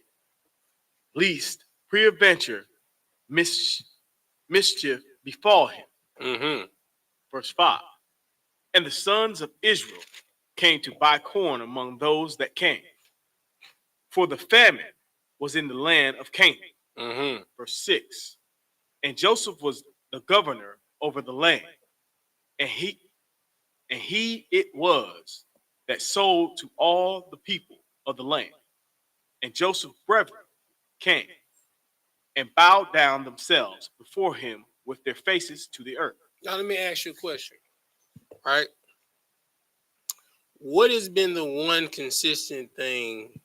lest peradventure mischief befall him. Verse 5. And the sons of Israel came to buy corn among those that came, for the famine was in the land of Canaan. Verse 6. And Joseph was the governor over the land, and he it was that sold to all the people of the land. And Joseph's brethren came and bowed down themselves before him with their faces to the earth. Now let me ask you a question. All right. What has been the one consistent thing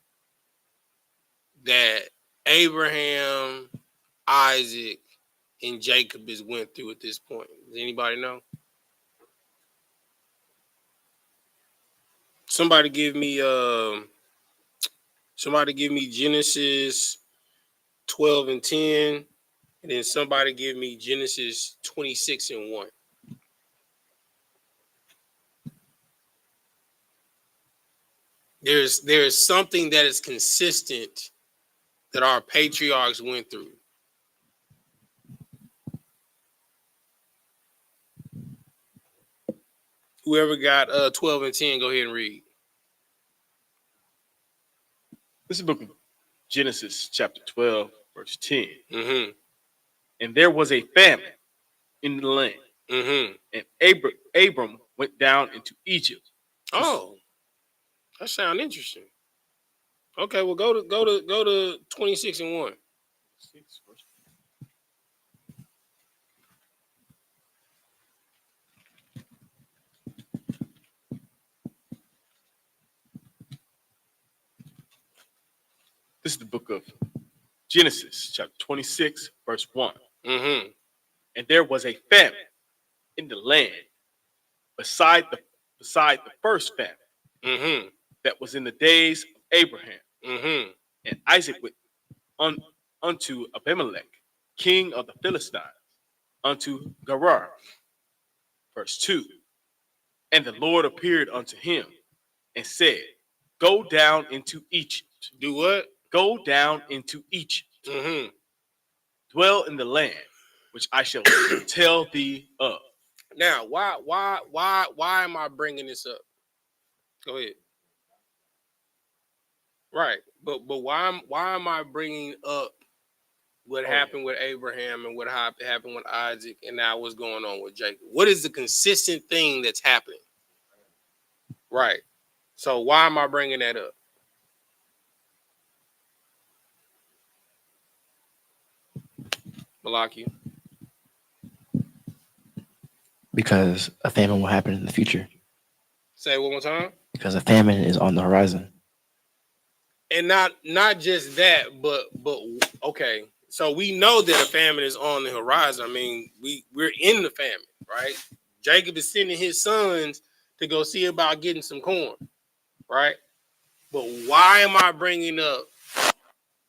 that Abraham, Isaac, and Jacob has went through at this point? Does anybody know? Somebody give me Genesis 12:10, and then somebody give me Genesis 26:1. There's something that is consistent that our patriarchs went through. Whoever got 12 and 10, go ahead and read. This is the book of Genesis, chapter 12, verse 10. And there was a famine in the land. And Abram went down into Egypt. Oh, that sounds interesting. Okay, well go to 26:1. This is the book of Genesis, chapter 26, verse 1. And there was a famine in the land beside the first famine that was in the days of Abraham. And Isaac went unto Abimelech, king of the Philistines, unto Gerar. Verse 2. And the Lord appeared unto him and said, Go down into Egypt. Do what? Go down into Egypt. Mm-hmm. Dwell in the land which I shall tell thee of. Now, why am I bringing this up? Go ahead. Right, but why am I bringing up what happened with Abraham and what happened with Isaac and now what's going on with Jacob? What is the consistent thing that's happening? Right. So why am I bringing that up? Malaki. Because a famine will happen in the future. Say it one more time. Because a famine is on the horizon. And not just that, but okay. So we know that a famine is on the horizon. I mean, we're in the famine, right? Jacob is sending his sons to go see about getting some corn, right? But why am I bringing up?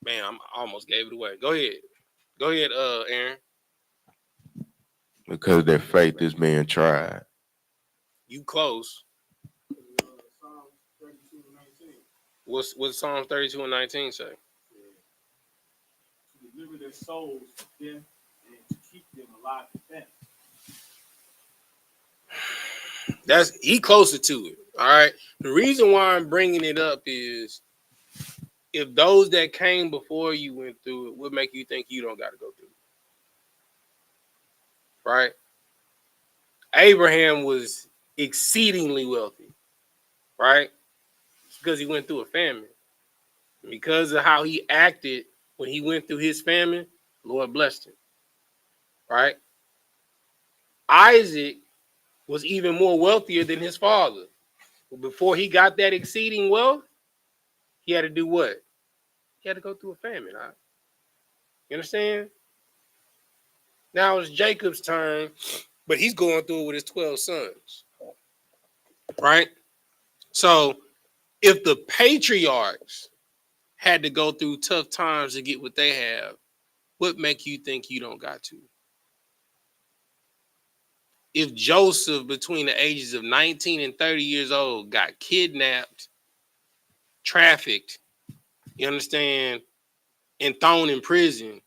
Man, I almost gave it away. Go ahead, Aaron. Because their faith is being tried. You close. What's Psalm 32 and 19 say? To deliver their souls from death and to keep them alive in death. He closer to it. All right. The reason why I'm bringing it up is if those that came before you went through it, what make you think you don't got to go through it? Right? Abraham was exceedingly wealthy, right? It's because he went through a famine. Because of how he acted when he went through his famine, the Lord blessed him, right? Isaac was even more wealthier than his father. But before he got that exceeding wealth, he had to do what? He had to go through a famine. Right? You understand? Now it's Jacob's turn, but he's going through it with his 12 sons, right? So if the patriarchs had to go through tough times to get what they have, what make you think you don't got to? If Joseph, between the ages of 19 and 30 years old, got kidnapped, trafficked, you understand, and thrown in prison,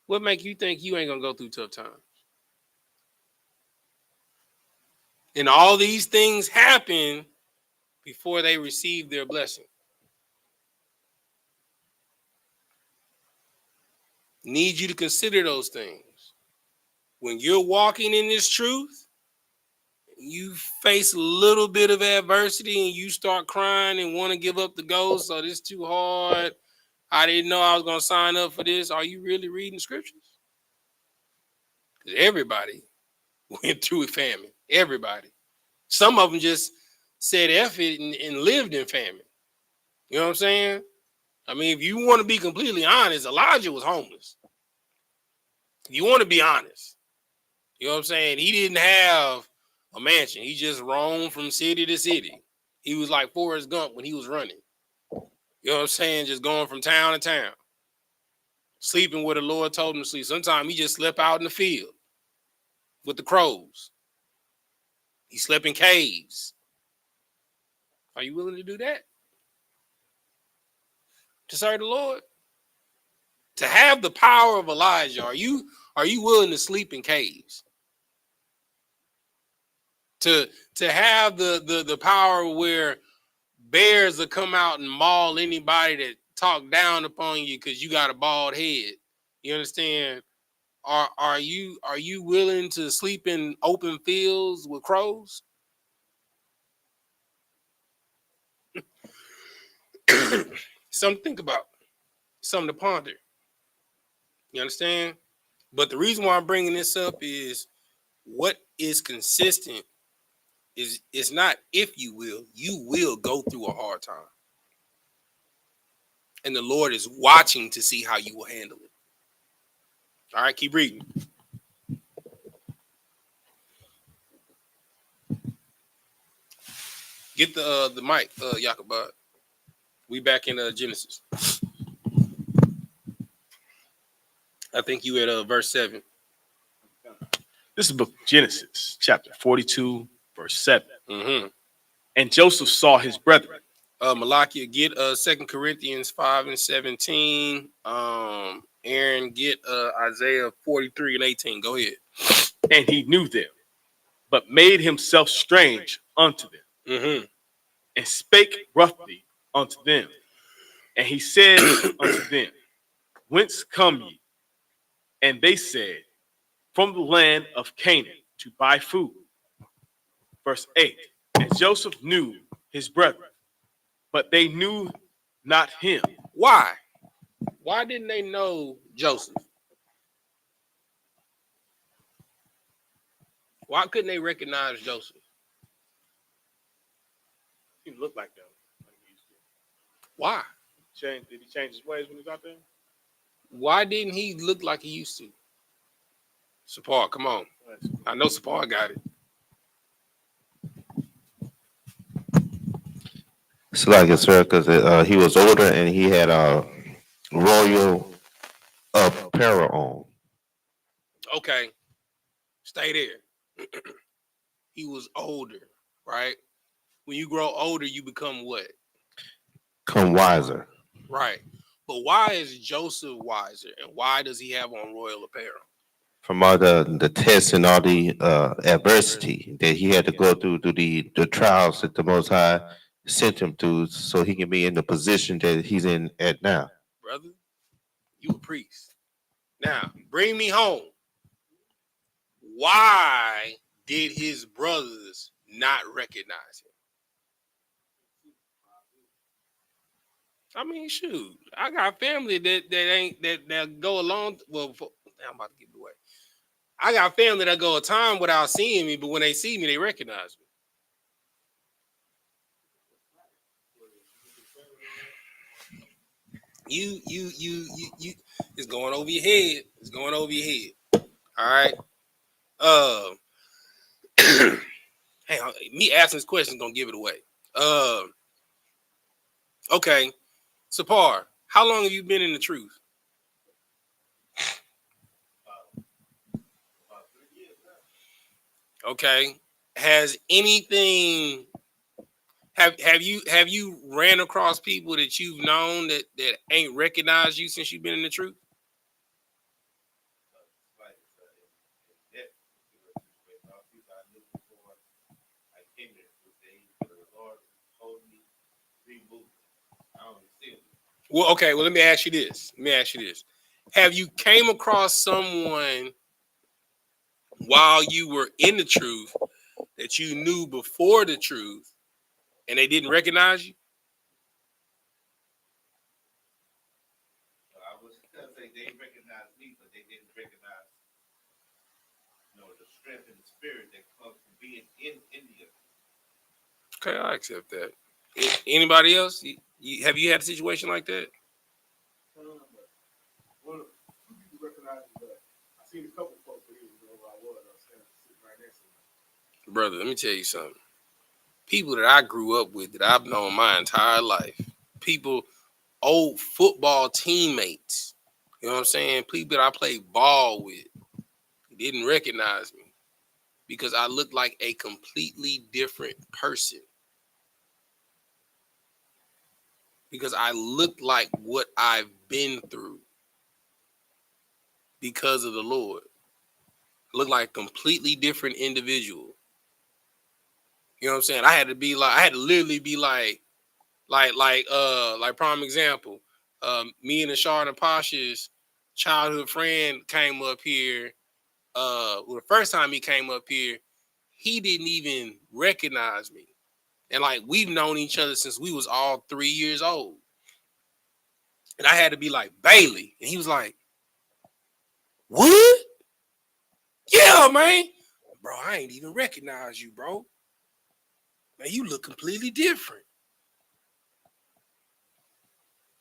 what make you think you ain't gonna go through tough times? And all these things happen before they receive their blessing. Need you to consider those things. When you're walking in this truth, you face a little bit of adversity and you start crying and want to give up the ghost. So this is too hard. I didn't know I was going to sign up for this. Are you really reading scriptures? Because everybody went through a famine. Everybody. Some of them just said F it and lived in famine. You know what I'm saying? I mean, if you want to be completely honest, Elijah was homeless. If you want to be honest, you know what I'm saying? He didn't have a mansion. He just roamed from city to city. He was like Forrest Gump when he was running. You know what I'm saying? Just going from town to town. Sleeping where the Lord told him to sleep. Sometimes he just slept out in the field with the crows. He slept in caves. Are you willing to do that? To serve the Lord? To have the power of Elijah, are you willing to sleep in caves? To have the power where bears will come out and maul anybody that talk down upon you because you got a bald head. You understand? Are you willing to sleep in open fields with crows? Something to think about. Something to ponder. You understand? But the reason why I'm bringing this up is what is consistent is it's not if you will go through a hard time. And the Lord is watching to see how you will handle it. All right, keep reading. Get the mic, Yakubad. We back in Genesis. I think you at verse 7. This is the book of Genesis, chapter 42, verse 7. Mm-hmm. And Joseph saw his brethren. Malachi, get 2 Corinthians 5 and 17. Aaron, get Isaiah 43 and 18. Go ahead. And he knew them, but made himself strange unto them, Mm-hmm. and spake roughly unto them. And he said unto them, Whence come ye? And they said, From the land of Canaan, to buy food. Verse 8. And Joseph knew his brethren, but they knew not him. Why? Why didn't they know Joseph? Why couldn't they recognize Joseph? He looked like them. Like he used to. Why? Did he change his ways when he got there? Why didn't he look like he used to? Sapar, come on. I know Sapar got it. It's like it, sir, because he was older and he had royal apparel on. Okay. Stay there. He was older, right? When you grow older, you become what? Come wiser. Right. But why is Joseph wiser? And why does he have on royal apparel? From all the tests and all the adversity that he had to go through the trials that the Most High sent him through, so he can be in the position that he's in at now. Brother, you a priest. Now, bring me home. Why did his brothers not recognize him? I mean, shoot, I got family that go along. Well, I'm about to give it away. I got family that go a time without seeing me, but when they see me, they recognize me. You, it's going over your head. It's going over your head. All right. Hey, me asking this question is gonna give it away. Okay. Sapar, how long have you been in the truth? Okay. Has anything have you ran across people that you've known that ain't recognized you since you've been in the truth? Well, okay. Well, let me ask you this. Have you came across someone while you were in the truth that you knew before the truth and they didn't recognize you? I was gonna say they recognized me, but they didn't recognize, the strength and the spirit that comes from being in India. Okay, I accept that. Anybody else? Have you had a situation like that? Well, two people recognize me, but I seen a couple folks, but he was where I was. I was sitting right next to him. Brother, let me tell you something. People that I grew up with, that I've known my entire life, people, old football teammates, you know what I'm saying? People that I played ball with didn't recognize me because I looked like a completely different person. Because I looked like what I've been through because of the Lord. I looked like a completely different individual. You know what I'm saying? I had to literally be like prime example. Me and Ashar and Pasha's childhood friend came up here. The first time he came up here, he didn't even recognize me. And like we've known each other since we was all 3 years old. And I had to be like, Bailey. And he was like, what? Yeah, man. Bro, I ain't even recognize you, bro. Man, you look completely different.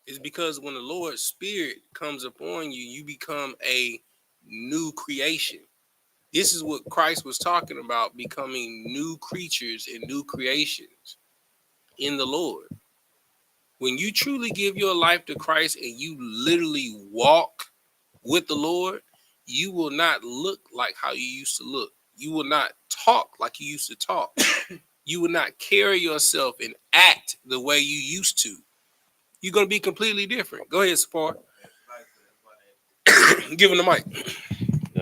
It's because when the Lord's Spirit comes upon you, you become a new creation. This is what Christ was talking about, becoming new creatures and new creations in the Lord. When you truly give your life to Christ and you literally walk with the Lord, you will not look like how you used to look. You will not talk like you used to talk. You will not carry yourself and act the way you used to. You're going to be completely different. Go ahead, Sapar. Give him the mic.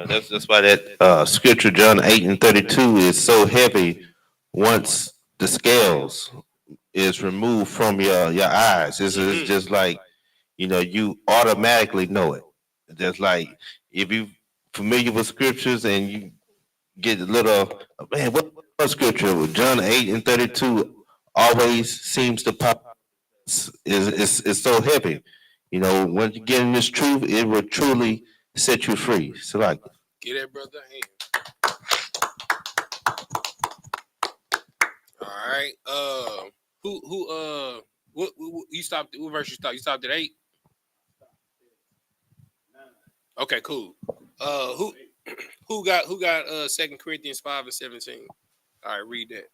That's why that scripture, John 8:32, is so heavy. Once the scales is removed from your eyes, it's just like, you automatically know it. Just like if you familiar with scriptures and you get a little, man, what scripture? John 8:32 always seems to pop. Is so heavy. Once you get in this truth, it will truly set you free. So like, Get that brother a hand. All right. What you stopped? What verse you stopped? You stopped at 8. Okay, cool. Who got 2 Corinthians 5:17? All right, read that.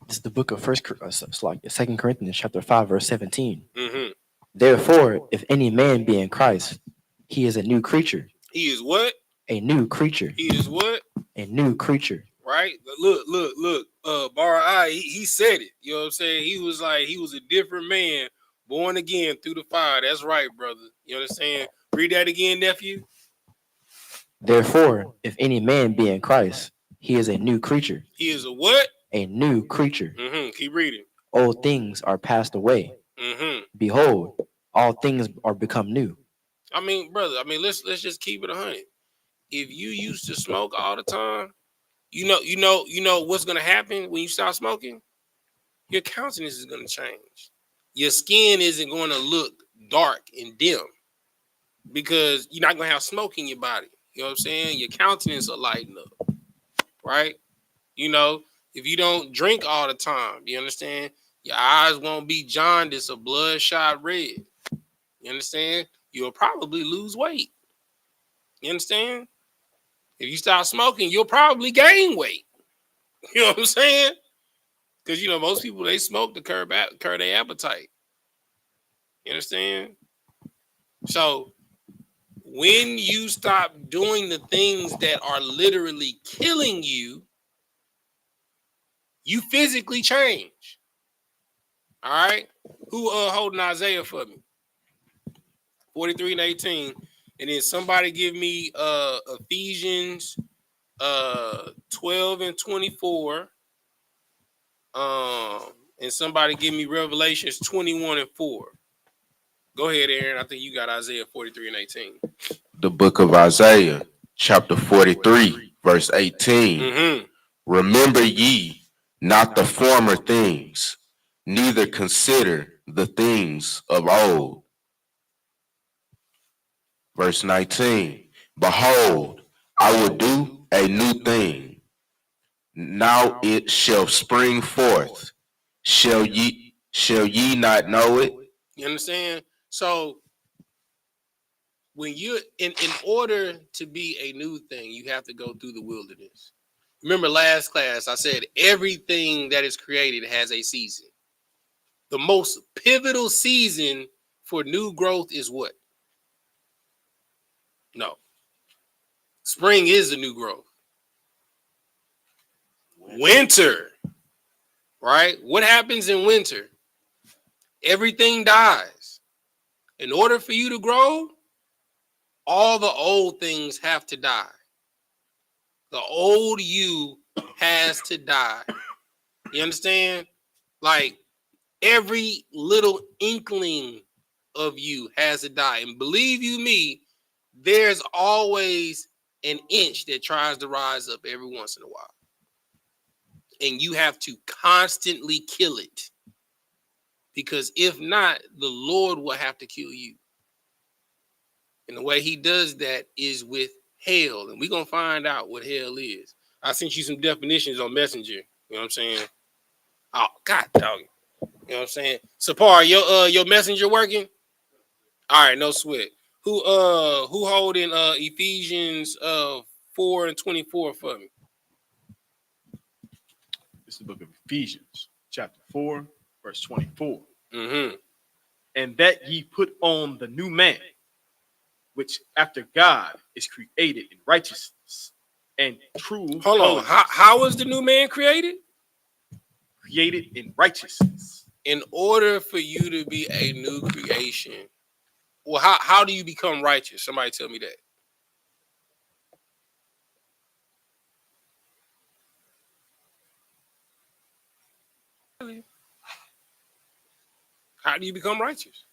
This is the book of it's like 2 Corinthians chapter 5, verse 17. Mm-hmm. Therefore, if any man be in Christ, he is a new creature. He is what? A new creature. He is what? A new creature. Right? Look. Bar I, he said it. You know what I'm saying? He was a different man, born again through the fire. That's right, brother. You understand? Read that again, nephew. Therefore, if any man be in Christ, he is a new creature. He is a what? A new creature. Mm-hmm. Keep reading. Old things are passed away. Mm-hmm. Behold, all things are become new. I mean, brother. Let's just keep it 100. If you used to smoke all the time, you know what's gonna happen when you start smoking? Your countenance is gonna change. Your skin isn't going to look dark and dim because you're not gonna have smoke in your body. You know what I'm saying? Your countenance will lighten up, right? If you don't drink all the time, you understand? Your eyes won't be jaundiced or bloodshot red. You understand? You'll probably lose weight. You understand? If you stop smoking, you'll probably gain weight. You know what I'm saying? Because, most people, they smoke to curb their appetite. You understand? So when you stop doing the things that are literally killing you, you physically change. All right? Who holding Isaiah for me? 43:18. And then somebody give me Ephesians 12:24. And somebody give me Revelations 21:4. Go ahead, Aaron. I think you got Isaiah 43:18. The book of Isaiah, chapter 43, verse 18. Mm-hmm. Remember ye not the former things, neither consider the things of old. Verse 19. Behold, I will do a new thing. Now it shall spring forth. Shall ye not know it? You understand? So when you in order to be a new thing, you have to go through the wilderness. Remember last class, I said everything that is created has a season. The most pivotal season for new growth is what? No. Spring is the new growth. Winter, right? What happens in winter? Everything dies. In order for you to grow, all the old things have to die. The old you has to die. You understand? Like every little inkling of you has to die. And believe you me, there's always an inch that tries to rise up every once in a while. And you have to constantly kill it. Because if not, the Lord will have to kill you. And the way he does that is with hell. And we're going to find out what hell is. I sent you some definitions on Messenger. You know what I'm saying? Oh, God, dog. You know what I'm saying? Sapar, your Messenger working? All right, no sweat. Who holding Ephesians 4:24 for me? This is the book of Ephesians, chapter 4, verse 24. Mm-hmm. And that ye put on the new man, which after God is created in righteousness and true Hold on. holiness, How was the new man created? created in righteousness. In order for you to be a new creation, well, how do you become righteous? Somebody tell me that. How do you become righteous?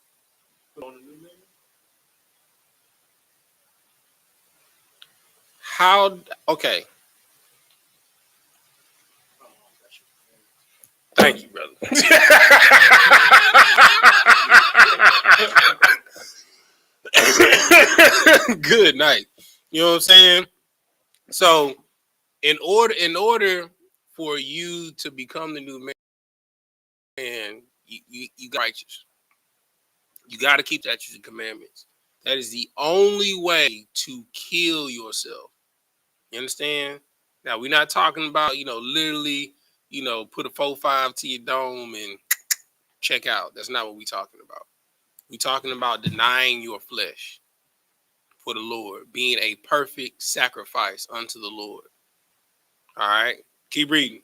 How? Okay. Thank you, brother. Good night. You know what I'm saying? So, in order for you to become the new man, you got righteous. You got to keep the statutes and commandments. That is the only way to kill yourself. You understand? Now, we're not talking about, literally, put a 4-5 to your dome and check out. That's not what we're talking about. We're talking about denying your flesh for the Lord, being a perfect sacrifice unto the Lord. All right? Keep reading.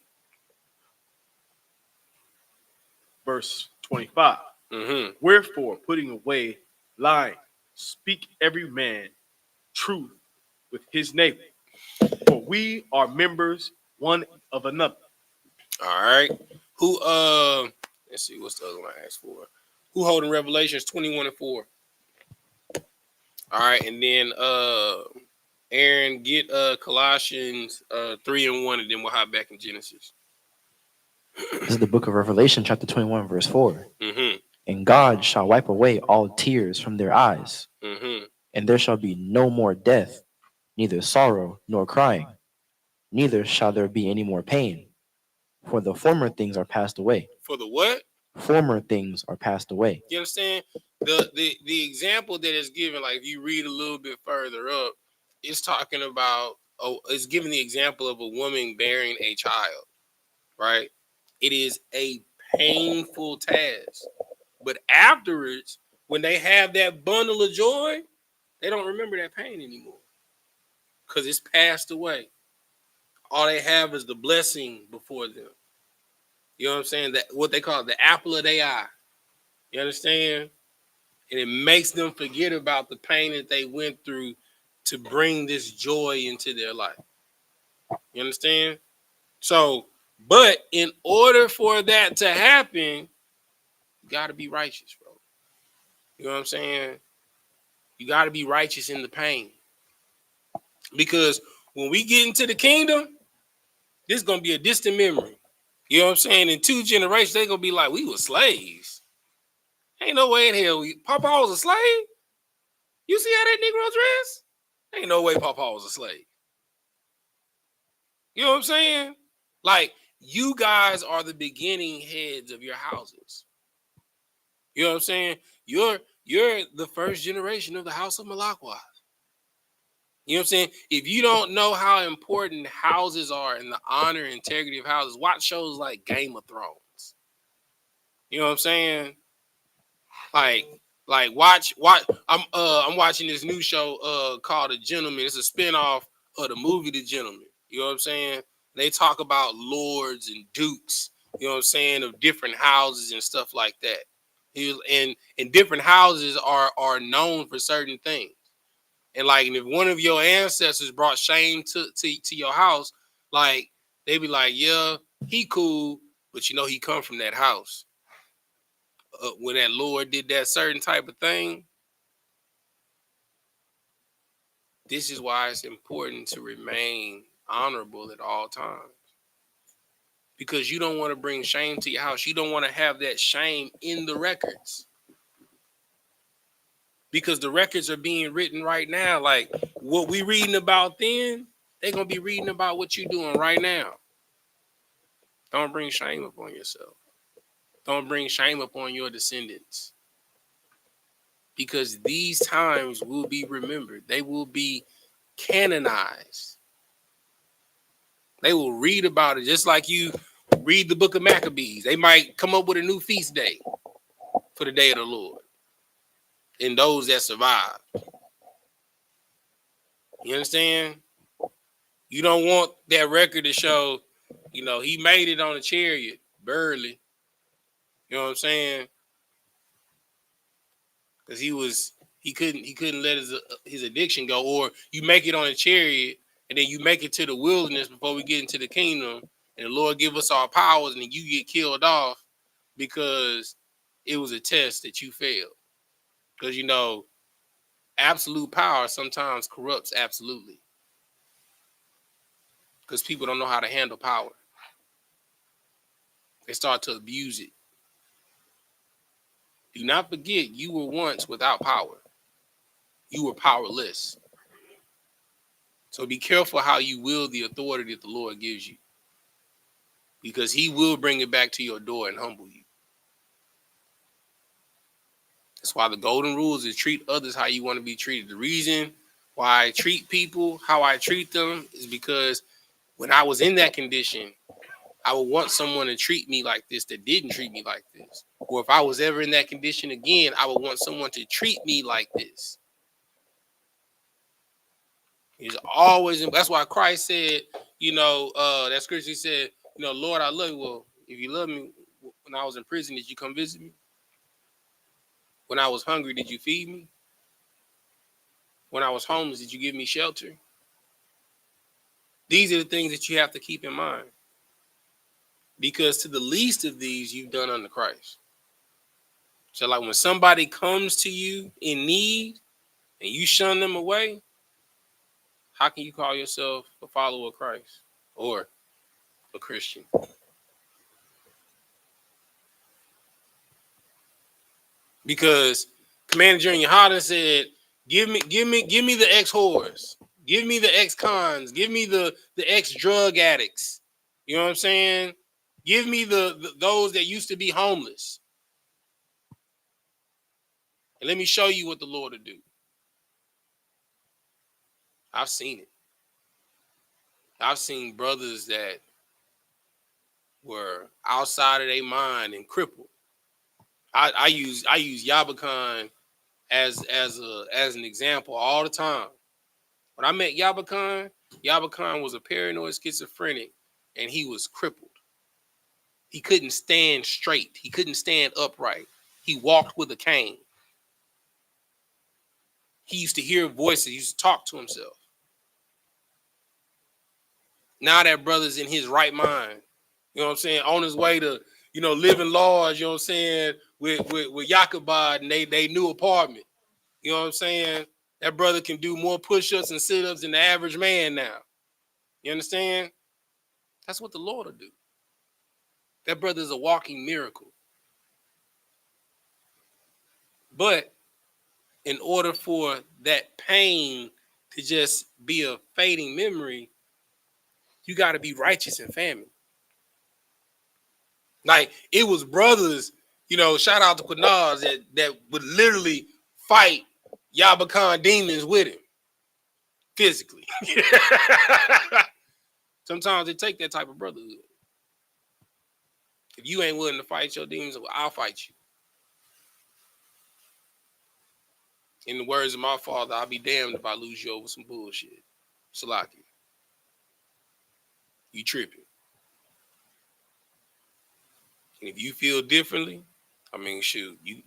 Verse 25. Mm-hmm. Wherefore, putting away lying, speak every man truth with his neighbor, for we are members one of another. All right. Who, let's see, what's the other one I asked for? Who holding Revelations 21:4? All right, and then Aaron, get Colossians 3:1, and then we'll hop back in Genesis. This is the book of Revelation, chapter 21, verse 4. Mm-hmm. And God shall wipe away all tears from their eyes, Mm-hmm. and there shall be no more death, neither sorrow nor crying, neither shall there be any more pain, for the former things are passed away. For the what? Former things are passed away. You understand? The example that is given, like if you read a little bit further up, it's talking about, it's giving the example of a woman bearing a child, right? It is a painful task. But afterwards, when they have that bundle of joy, they don't remember that pain anymore because it's passed away. All they have is the blessing before them. You know what I'm saying? That what they call the apple of their eye. You understand? And it makes them forget about the pain that they went through to bring this joy into their life. You understand? So, but in order for that to happen, you got to be righteous, bro. You know what I'm saying? You got to be righteous in the pain. Because when we get into the kingdom, this is going to be a distant memory. You know what I'm saying? In 2 generations, they're going to be like, we were slaves. Ain't no way in hell Papa was a slave. You see how that Negro dress? Ain't no way Papa was a slave. You know what I'm saying? Like, you guys are the beginning heads of your houses. You know what I'm saying? You're the first generation of the house of Malakwa. You know what I'm saying? If you don't know how important houses are and the honor and integrity of houses, watch shows like Game of Thrones. You know what I'm saying? Like watch. I'm watching this new show called The Gentleman. It's a spinoff of the movie The Gentleman. You know what I'm saying? They talk about lords and dukes, you know what I'm saying, of different houses and stuff like that. And different houses are known for certain things. And like, and if one of your ancestors brought shame to your house, like they be like, yeah, he cool, but he come from that house. When that Lord did that certain type of thing, this is why it's important to remain honorable at all times. Because you don't want to bring shame to your house. You don't want to have that shame in the records. Because the records are being written right now. Like what we reading about then, they're going to be reading about what you're doing right now. Don't bring shame upon yourself. Don't bring shame upon your descendants. Because these times will be remembered. They will be canonized. They will read about it just like you read the book of Maccabees. They might come up with a new feast day for the day of the Lord. And those that survive. You understand? You don't want that record to show, you know, he made it on a chariot, barely. You know what I'm saying? Because he couldn't let his addiction go. Or you make it on a chariot and then you make it to the wilderness before we get into the kingdom, and the Lord give us our powers, and then you get killed off because it was a test that you failed. Because you know, absolute power sometimes corrupts absolutely. Because people don't know how to handle power. They start to abuse it. Do not forget, you were once without power. You were powerless. So be careful how you wield the authority that the Lord gives you, because he will bring it back to your door and humble you. That's why the golden rules is treat others how you want to be treated. The reason why I treat people how I treat them is because when I was in that condition, I would want someone to treat me like this that didn't treat me like this. Or if I was ever in that condition again, I would want someone to treat me like this. He's always, that's why Christ said, you know, that scripture said, you know, Lord, I love you. Well, if you love me, when I was in prison, did you come visit me? When I was hungry, did you feed me? When I was homeless, did you give me shelter? These are the things that you have to keep in mind. Because to the least of these, you've done unto Christ. So like when somebody comes to you in need and you shun them away, how can you call yourself a follower of Christ or a Christian? Because Commander Junior YAHANNA said, give me the ex-whores. Give me the ex-cons. Give me the ex-drug addicts. You know what I'm saying? Give me the those that used to be homeless. And let me show you what the Lord will do. I've seen it. I've seen brothers that were outside of their mind and crippled. I use Y.A.H.N.Na as an example all the time. When I met Y.A.H.N.Na was a paranoid schizophrenic, and he was crippled. He couldn't stand straight. He couldn't stand upright. He walked with a cane. He used to hear voices. He used to talk to himself. Now that brother's in his right mind. You know what I'm saying? On his way to, you know, living large, you know what I'm saying, with Yakubad and they new apartment. You know what I'm saying? That brother can do more push-ups and sit-ups than the average man now. You understand? That's what the Lord will do. That brother is a walking miracle. But in order for that pain to just be a fading memory, you got to be righteous in family. Like, it was brothers, you know, shout out to Quinaz that would literally fight Y.A.H.N.Na demons with him physically. Sometimes it take that type of brotherhood. If you ain't willing to fight your demons, I'll fight you. In the words of my father, I'll be damned if I lose you over some bullshit. Salaki. You tripping. And if you feel differently, I mean, shoot, you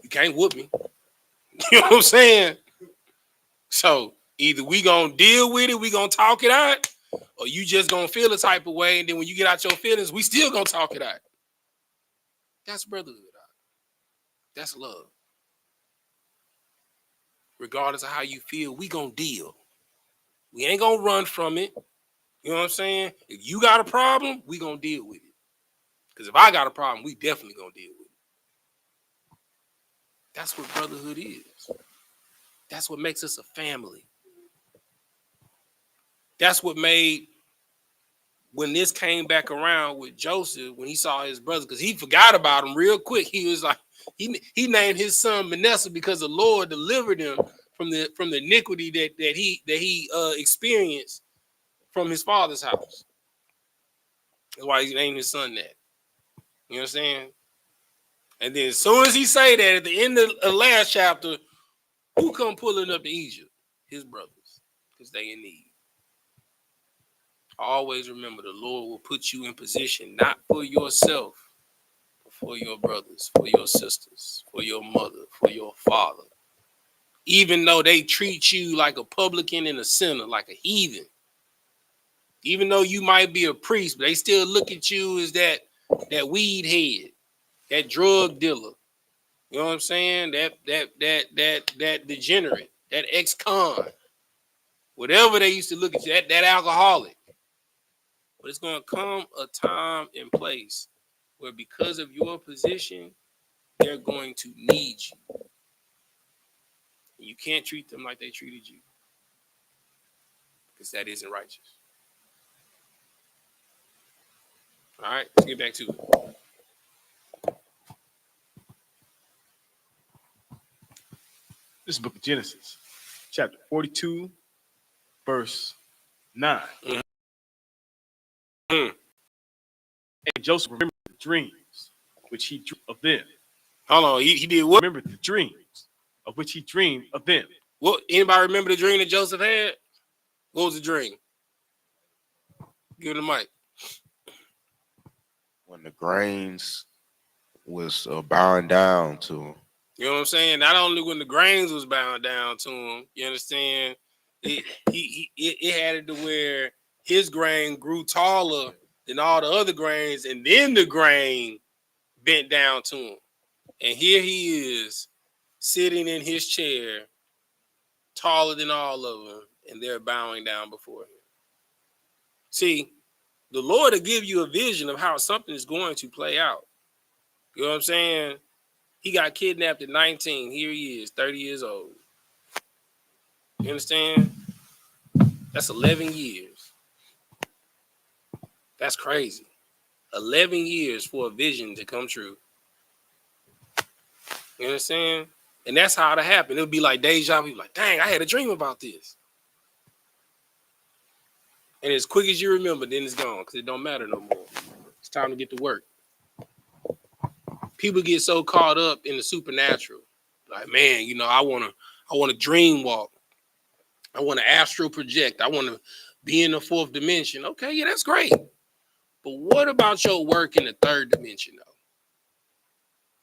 can't whoop me. You know what I'm saying? So either we gonna deal with it, we gonna talk it out, or you just gonna feel a type of way, and then when you get out your feelings, we still gonna talk it out. That's brotherhood. That's love. Regardless of how you feel, we gonna deal. We ain't gonna run from it. You know what I'm saying? If you got a problem, we gonna deal with it. Because if I got a problem, we definitely gonna deal with it. That's what brotherhood is. That's what makes us a family. That's what made, when this came back around with Joseph, when he saw his brother, because he forgot about him real quick. He was like, he named his son Manasseh because the Lord delivered him from the iniquity that he experienced from his father's house. That's why he named his son that. You understand? And then as soon as he say that at the end of the last chapter, who come pulling up to Egypt? His brothers, because they in need. Always remember the Lord will put you in position, not for yourself, but for your brothers, for your sisters, for your mother, for your father. Even though they treat you like a publican and a sinner, like a heathen. Even though you might be a priest, but they still look at you as that weed head, that drug dealer. You know what I'm saying? That degenerate, that ex-con. Whatever they used to look at you, that alcoholic. But it's going to come a time and place where because of your position, they're going to need you. You can't treat them like they treated you, because that isn't righteous. All right, let's get back to it. This is the book of Genesis, chapter 42, verse 9. Mm-hmm. And Joseph remembered the dreams which he dreamed of them. Hold on, he did what? Remembered the dreams of which he dreamed of them. What? Anybody remember the dream that Joseph had? What was the dream? Give it the mic. When the grains was bowing down to him. You know what I'm saying? Not only when the grains was bowing down to him, you understand? It had it to where his grain grew taller than all the other grains, and then the grain bent down to him. And here he is sitting in his chair, taller than all of them, and they're bowing down before him. See, the Lord will give you a vision of how something is going to play out. You know what I'm saying? He got kidnapped at 19. Here he is, 30 years old. You understand? That's 11 years. That's crazy. 11 years for a vision to come true. You understand? And that's how it happened. It'll be like deja vu, like, dang, I had a dream about this. And as quick as you remember, then it's gone, because it don't matter no more. It's time to get to work. People get so caught up in the supernatural. Like, man, you know, I want to dream walk. I want to astral project. I want to be in the fourth dimension. Okay, yeah, that's great. But what about your work in the third dimension, though?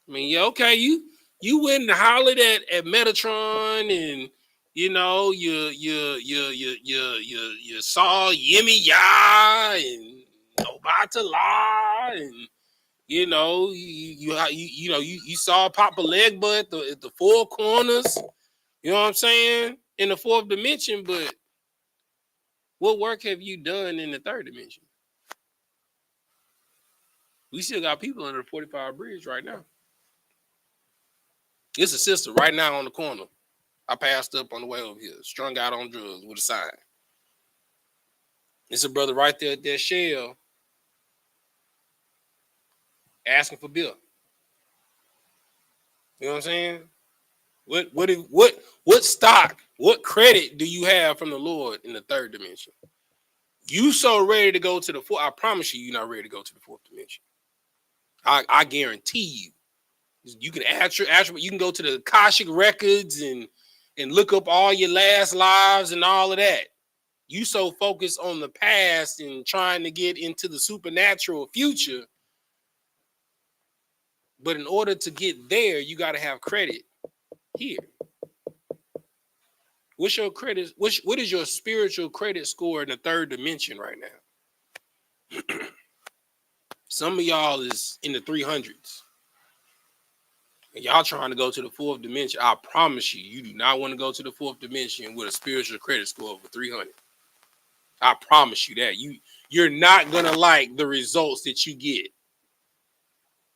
I mean, yeah, okay, you went and hollered at Metatron, and you know, you saw Yemi Ya and Obatala, and you know, you saw Papa Legba at the four corners. You know what I'm saying? In the fourth dimension, but what work have you done in the third dimension? We still got people under the 45 bridge right now. It's a sister right now on the corner. I passed up on the way over here, strung out on drugs with a sign. It's a brother right there at that shell asking for bill. You know what I'm saying? What stock, what credit do you have from the Lord in the third dimension? You so ready to go to the fourth? I promise you, you're not ready to go to the fourth dimension. I guarantee you. You can you can go to the Akashic records and look up all your last lives and all of that. You so focused on the past and trying to get into the supernatural future. But in order to get there, you got to have credit here. What's your credit? What is your spiritual credit score in the third dimension right now? Some of y'all is in the 300s. And y'all trying to go to the fourth dimension. I promise you, you do not want to go to the fourth dimension with a spiritual credit score over 300. I promise you that. You're not going to like the results that you get.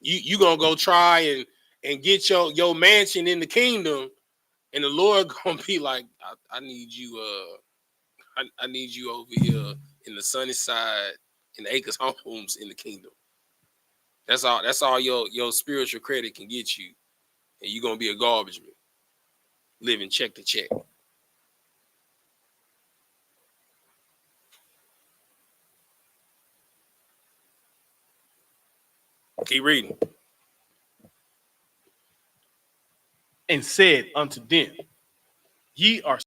You going to go try and get your mansion in the kingdom, and the Lord going to be like, I need you I need you over here in the sunny side in the acres homes in the kingdom. That's all your spiritual credit can get you. And you're going to be a garbage man, living check to check. Keep reading. And said unto them, ye are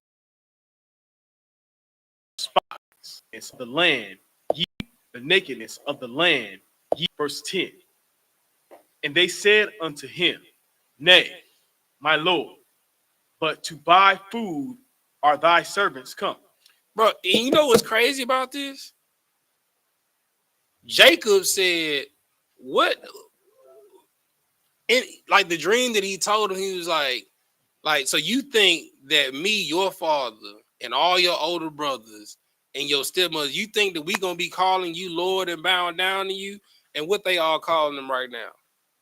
spies in the land the nakedness of the land. Verse 10. And they said unto him, Nay, my Lord, but to buy food are thy servants come. Bro, and you know what's crazy about this? Jacob said, what? And like the dream that he told him, he was like, so you think that me, your father, and all your older brothers and your stepmother, you think that we gonna be calling you Lord and bowing down to you? And what they all calling them right now?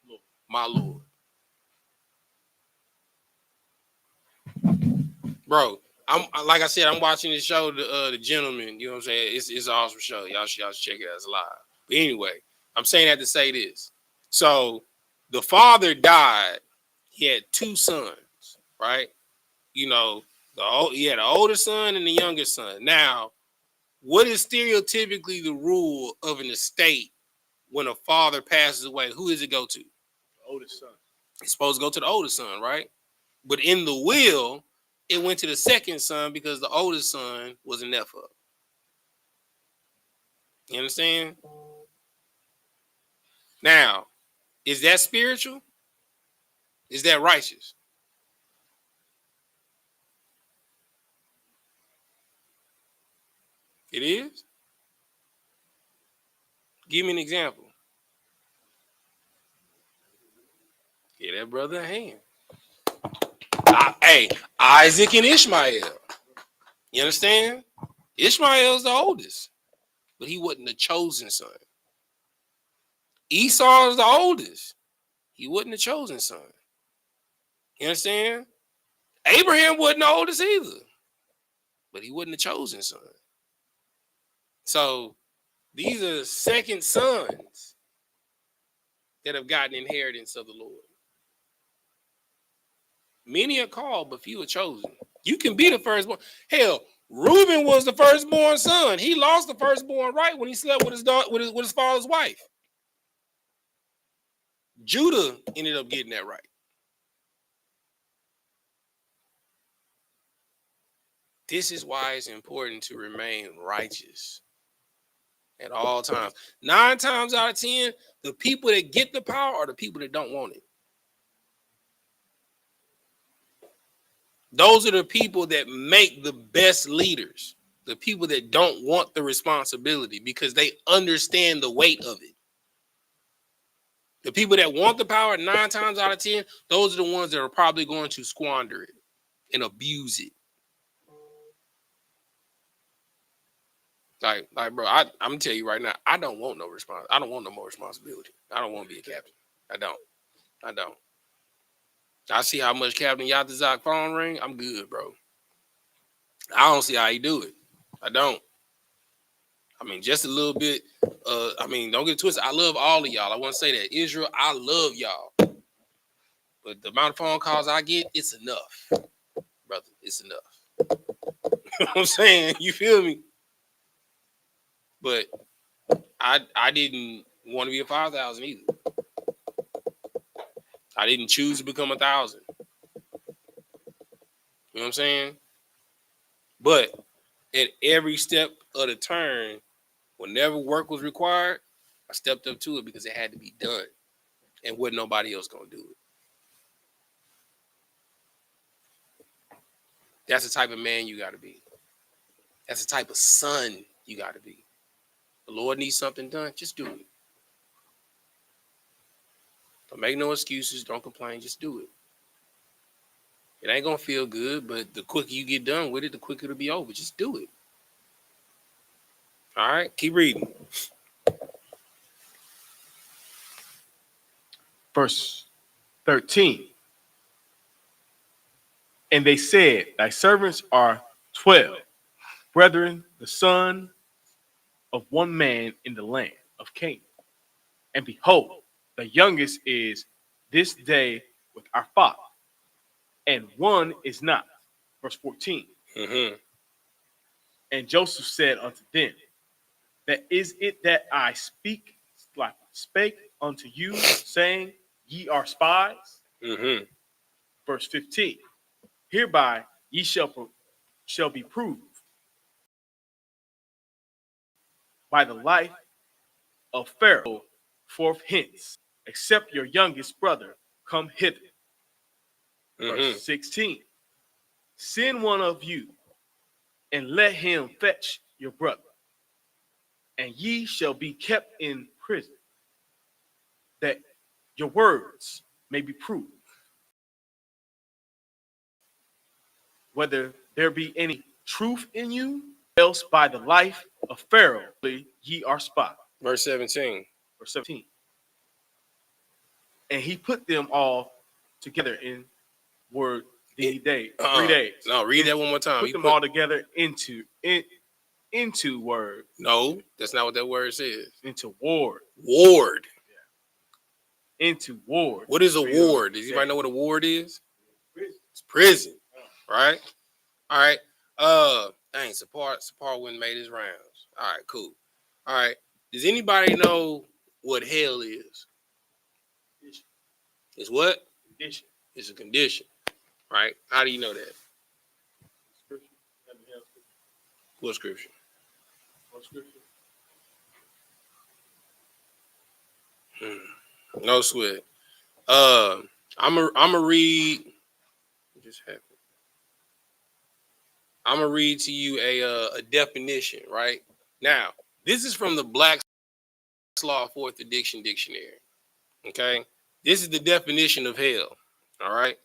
Lord. My Lord. Bro, I'm like I said, I'm watching this show, the Gentleman. You know what I'm saying? It's an awesome show. Y'all should check it out. It's live. But anyway, I'm saying that to say this. So the father died. He had two sons, right? You know, he had the older son and the younger son. Now, what is stereotypically the rule of an estate when a father passes away? Who does it go to? The oldest son. It's supposed to go to the oldest son, right? But in the will, it went to the second son because the oldest son was an F up. You understand? Now, is that spiritual? Is that righteous? It is? Give me an example. Get that brother a hand. Hey, Isaac and Ishmael. You understand? Ishmael's the oldest, but he wasn't the chosen son. Esau is the oldest. He wasn't the chosen son. You understand? Abraham wasn't the oldest either, but he wasn't the chosen son. So these are second sons that have gotten inheritance of the Lord. Many are called, but few are chosen. You can be the firstborn. Hell, Reuben was the firstborn son. He lost the firstborn right when he slept with his daughter, with his father's wife. Judah ended up getting that right. This is why it's important to remain righteous at all times. 9 times out of 10, the people that get the power are the people that don't want it. Those are the people that make the best leaders. The people that don't want the responsibility because they understand the weight of it. The people that want the power 9 times out of 10, those are the ones that are probably going to squander it and abuse it. Like, bro, I'm gonna tell you right now, I don't want no response. I don't want no more responsibility. I don't want to be a captain. I don't. I see how much Captain Yatazak phone ring. I'm good, bro. I don't see how he do it. I don't. I mean, just a little bit. I mean, don't get it twisted. I love all of y'all. I want to say that. Israel, I love y'all. But the amount of phone calls I get, it's enough. Brother, it's enough. You know what I'm saying? You feel me? But I didn't want to be a 5,000 either. I didn't choose to become 1,000. You know what I'm saying? But at every step of the turn, whenever work was required, I stepped up to it because it had to be done. And wasn't nobody else going to do it. That's the type of man you got to be. That's the type of son you got to be. The Lord needs something done, just do it. Don't make no excuses. Don't complain. Just do it. It ain't going to feel good, but the quicker you get done with it, the quicker it'll be over. Just do it. All right? Keep reading. Verse 13. And they said, Thy servants are 12, brethren, the son of one man in the land of Canaan. And behold, the youngest is this day with our father, and one is not. Verse 14. Mm-hmm. And Joseph said unto them, That is it that I spake unto you, saying, Ye are spies? Mm-hmm. Verse 15. Hereby ye shall be proved by the life of Pharaoh forth hence, except your youngest brother come hither. Verse 16. Send one of you, and let him fetch your brother, and ye shall be kept in prison, that your words may be proved, whether there be any truth in you, else by the life of Pharaoh ye are spied. Verse 17. Verse 17. And he put them all together in word the day, 3 days. No, read that one more time. Put them all together into word. No, that's not what that word says. Into ward. Ward. Yeah. Into ward. What is a ward? Does anybody know what a ward is? It's prison. Right? All right. Dang, Sapar wouldn't made his rounds. All right, cool. All right. Does anybody know what hell is? It's what? Condition. It's a condition. Right? How do you know that? Scripture. What scripture? What scripture? No sweat. I'm a read. What just happened? I'm gonna read to you a definition. Right now, this is from the Black's Law Fourth Edition Dictionary. Okay, this is the definition of hell. All right,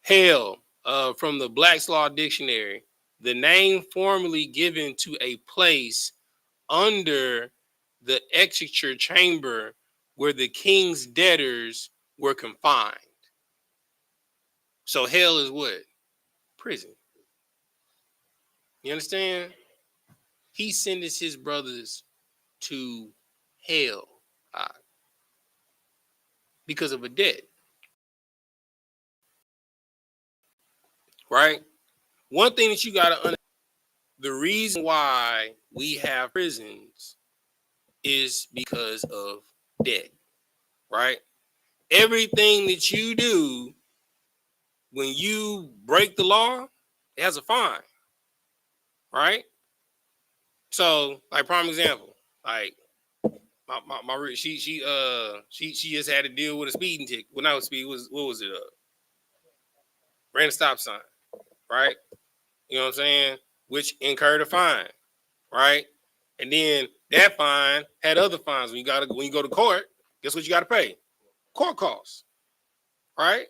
hell, from the Black's Law Dictionary, the name formerly given to a place under the execution chamber where the king's debtors were confined. So hell is what? Prison. You understand? He sentenced his brothers to hell because of a debt. Right? One thing that you got to understand, the reason why we have prisons is because of debt. Right? Everything that you do when you break the law, it has a fine. Right? So, like, prime example, like my she just had to deal with a speeding ticket. Well, not a speed, what was it? Ran a stop sign, right? You know what I'm saying? Which incurred a fine, right? And then that fine had other fines. When you go to court, guess what you got to pay? Court costs, right?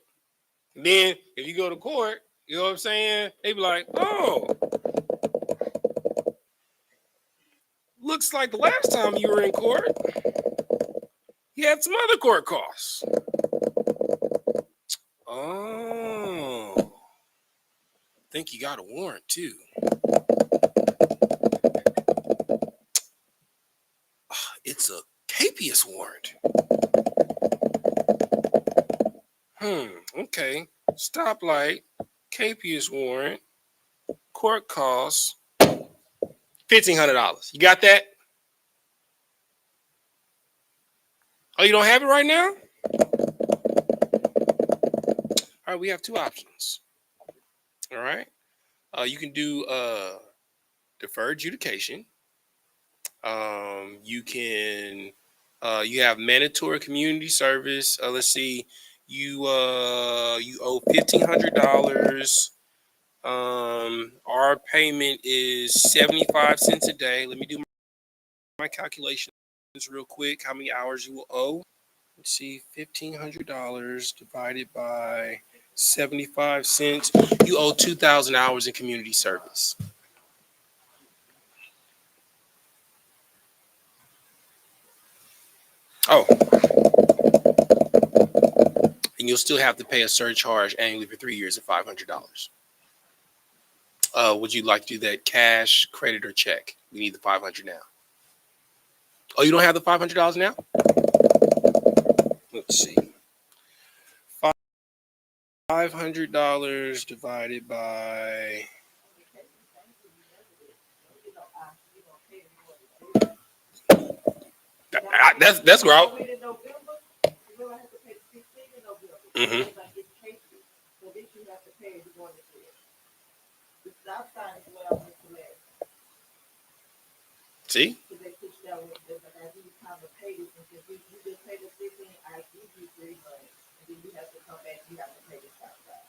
And then if you go to court, you know what I'm saying? They be like, oh, looks like the last time you were in court, you had some other court costs. Oh, I think you got a warrant too. It's a capious warrant. Okay. Stoplight, capious warrant, court costs $1,500. You got that? Oh, you don't have it right now? All right, we have two options. All right. You can do deferred adjudication. You can you have mandatory community service. Let's see, you owe $1,500. Our payment is 75 cents a day. Let me do my calculations real quick. How many hours you will owe? Let's see, $1,500 divided by 75 cents. You owe 2,000 hours in community service. Oh, and you'll still have to pay a surcharge annually for 3 years of $500. Would you like to do that cash, credit, or check? We need the $500 now. Oh, you don't have the $500 now? Let's see. $500 divided by... That's gross. Mm-hmm. See? pay this because you just paid us 15. I give you 3 months, and then you have to come back. You have to pay this outside.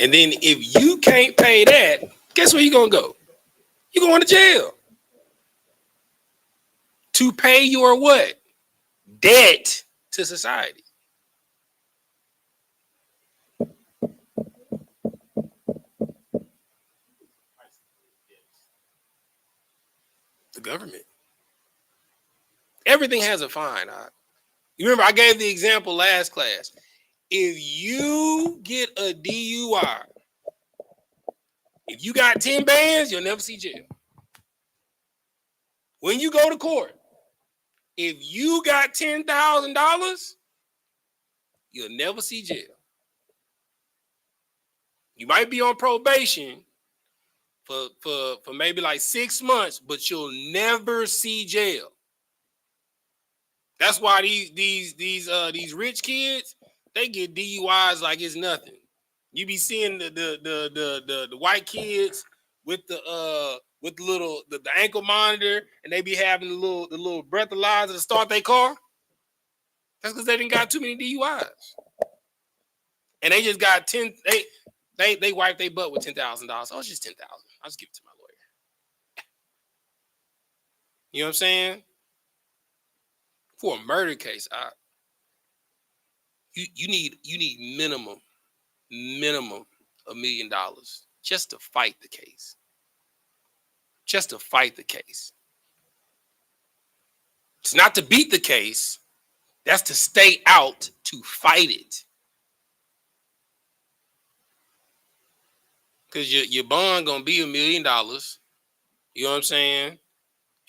And then if you can't pay that, guess where you gonna go? You're going to jail. To pay your what? Debt to society. The government. Everything has a fine. You remember I gave the example last class. If you get a DUI, if you got 10 bands, you'll never see jail. When you go to court, if you got $10,000, you'll never see jail. You might be on probation for maybe like 6 months, but you'll never see jail. That's why these rich kids, they get DUIs like it's nothing. You be seeing the white kids with the little the ankle monitor, and they be having the little breathalyzer to start their car. That's because they didn't got too many DUIs, and they just got 10. They wipe their butt with $10,000. Oh, it's just $10,000. I'll just give it to my lawyer. You know what I'm saying? For a murder case, you need minimum $1 million just to fight the case. Just to fight the case. It's not to beat the case. That's to stay out to fight it. Because your bond gonna be $1 million. You know what I'm saying?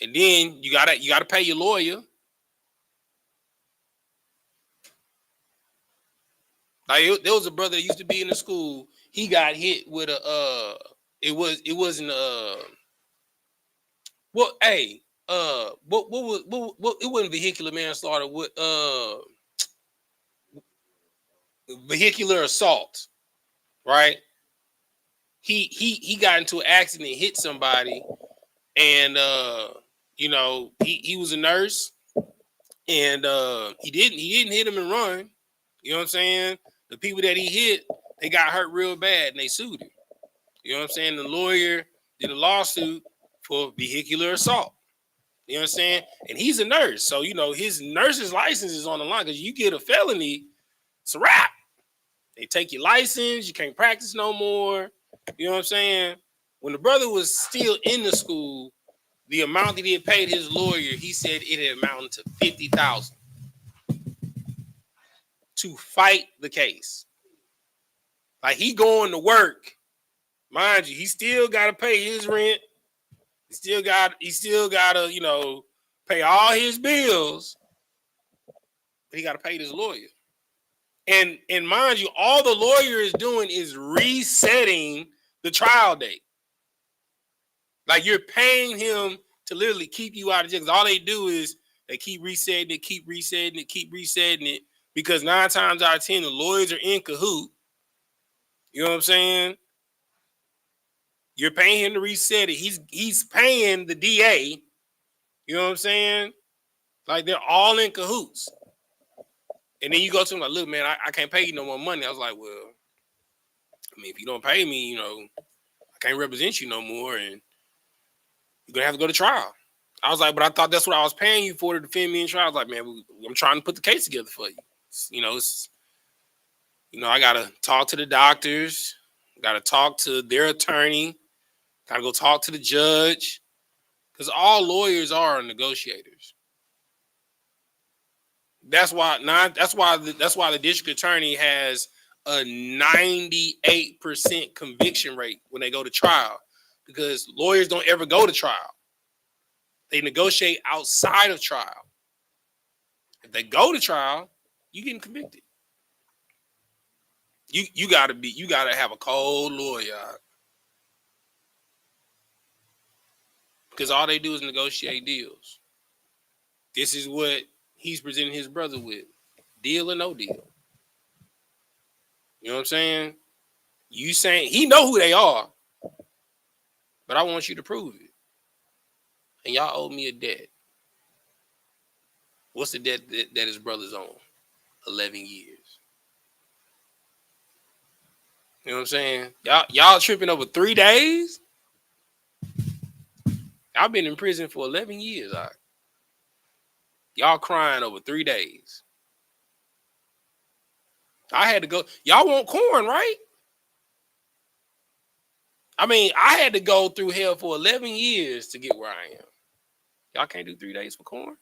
And then you gotta pay your lawyer. Like there was a brother that used to be in the school. He got hit with a it wasn't what it wasn't vehicular manslaughter. What vehicular assault, right? He got into an accident, hit somebody, and he was a nurse, and he didn't hit him and run. You know what I'm saying? The people that he hit, they got hurt real bad, and they sued him. You know what I'm saying? The lawyer did a lawsuit for vehicular assault. You know what I'm saying? And he's a nurse, so his nurse's license is on the line because you get a felony, it's a wrap. They take your license, you can't practice no more. You know what I'm saying? When the brother was still in the school, the amount that he had paid his lawyer, he said it had amounted to $50,000 to fight the case. Like he going to work, mind you, he still got to pay his rent. He still got to pay all his bills, but he got to pay his lawyer. And mind you, all the lawyer is doing is resetting the trial date. Like you're paying him to literally keep you out of jail. Because all they do is they keep resetting it, because 9 times out of 10, the lawyers are in cahoot. You know what I'm saying? You're paying him to reset it. He's paying the DA. You know what I'm saying? Like they're all in cahoots. And then you go to him like, look, man, I can't pay you no more money. I was like, well, I mean, if you don't pay me, I can't represent you no more, and you're gonna have to go to trial. I was like, but I thought that's what I was paying you for, to defend me in trial. I was like, man, I'm trying to put the case together for you. I gotta talk to the doctors, gotta talk to their attorney, gotta go talk to the judge, because all lawyers are negotiators. That's why the district attorney has a 98% conviction rate when they go to trial, because lawyers don't ever go to trial. They negotiate outside of trial. If they go to trial, you getting convicted. You gotta have a cold lawyer, because all they do is negotiate deals. This is what he's presenting his brother with: deal or no deal. You know what I'm saying? You saying he know who they are, but I want you to prove it. and y'all owe me a debt. What's the debt that his brother's on? 11 years. You know what I'm saying? Y'all tripping over 3 days? I've been in prison for 11 years. All right. Y'all crying over 3 days. I had to go. Y'all want corn, right? I mean, I had to go through hell for 11 years to get where I am. Y'all can't do 3 days for corn?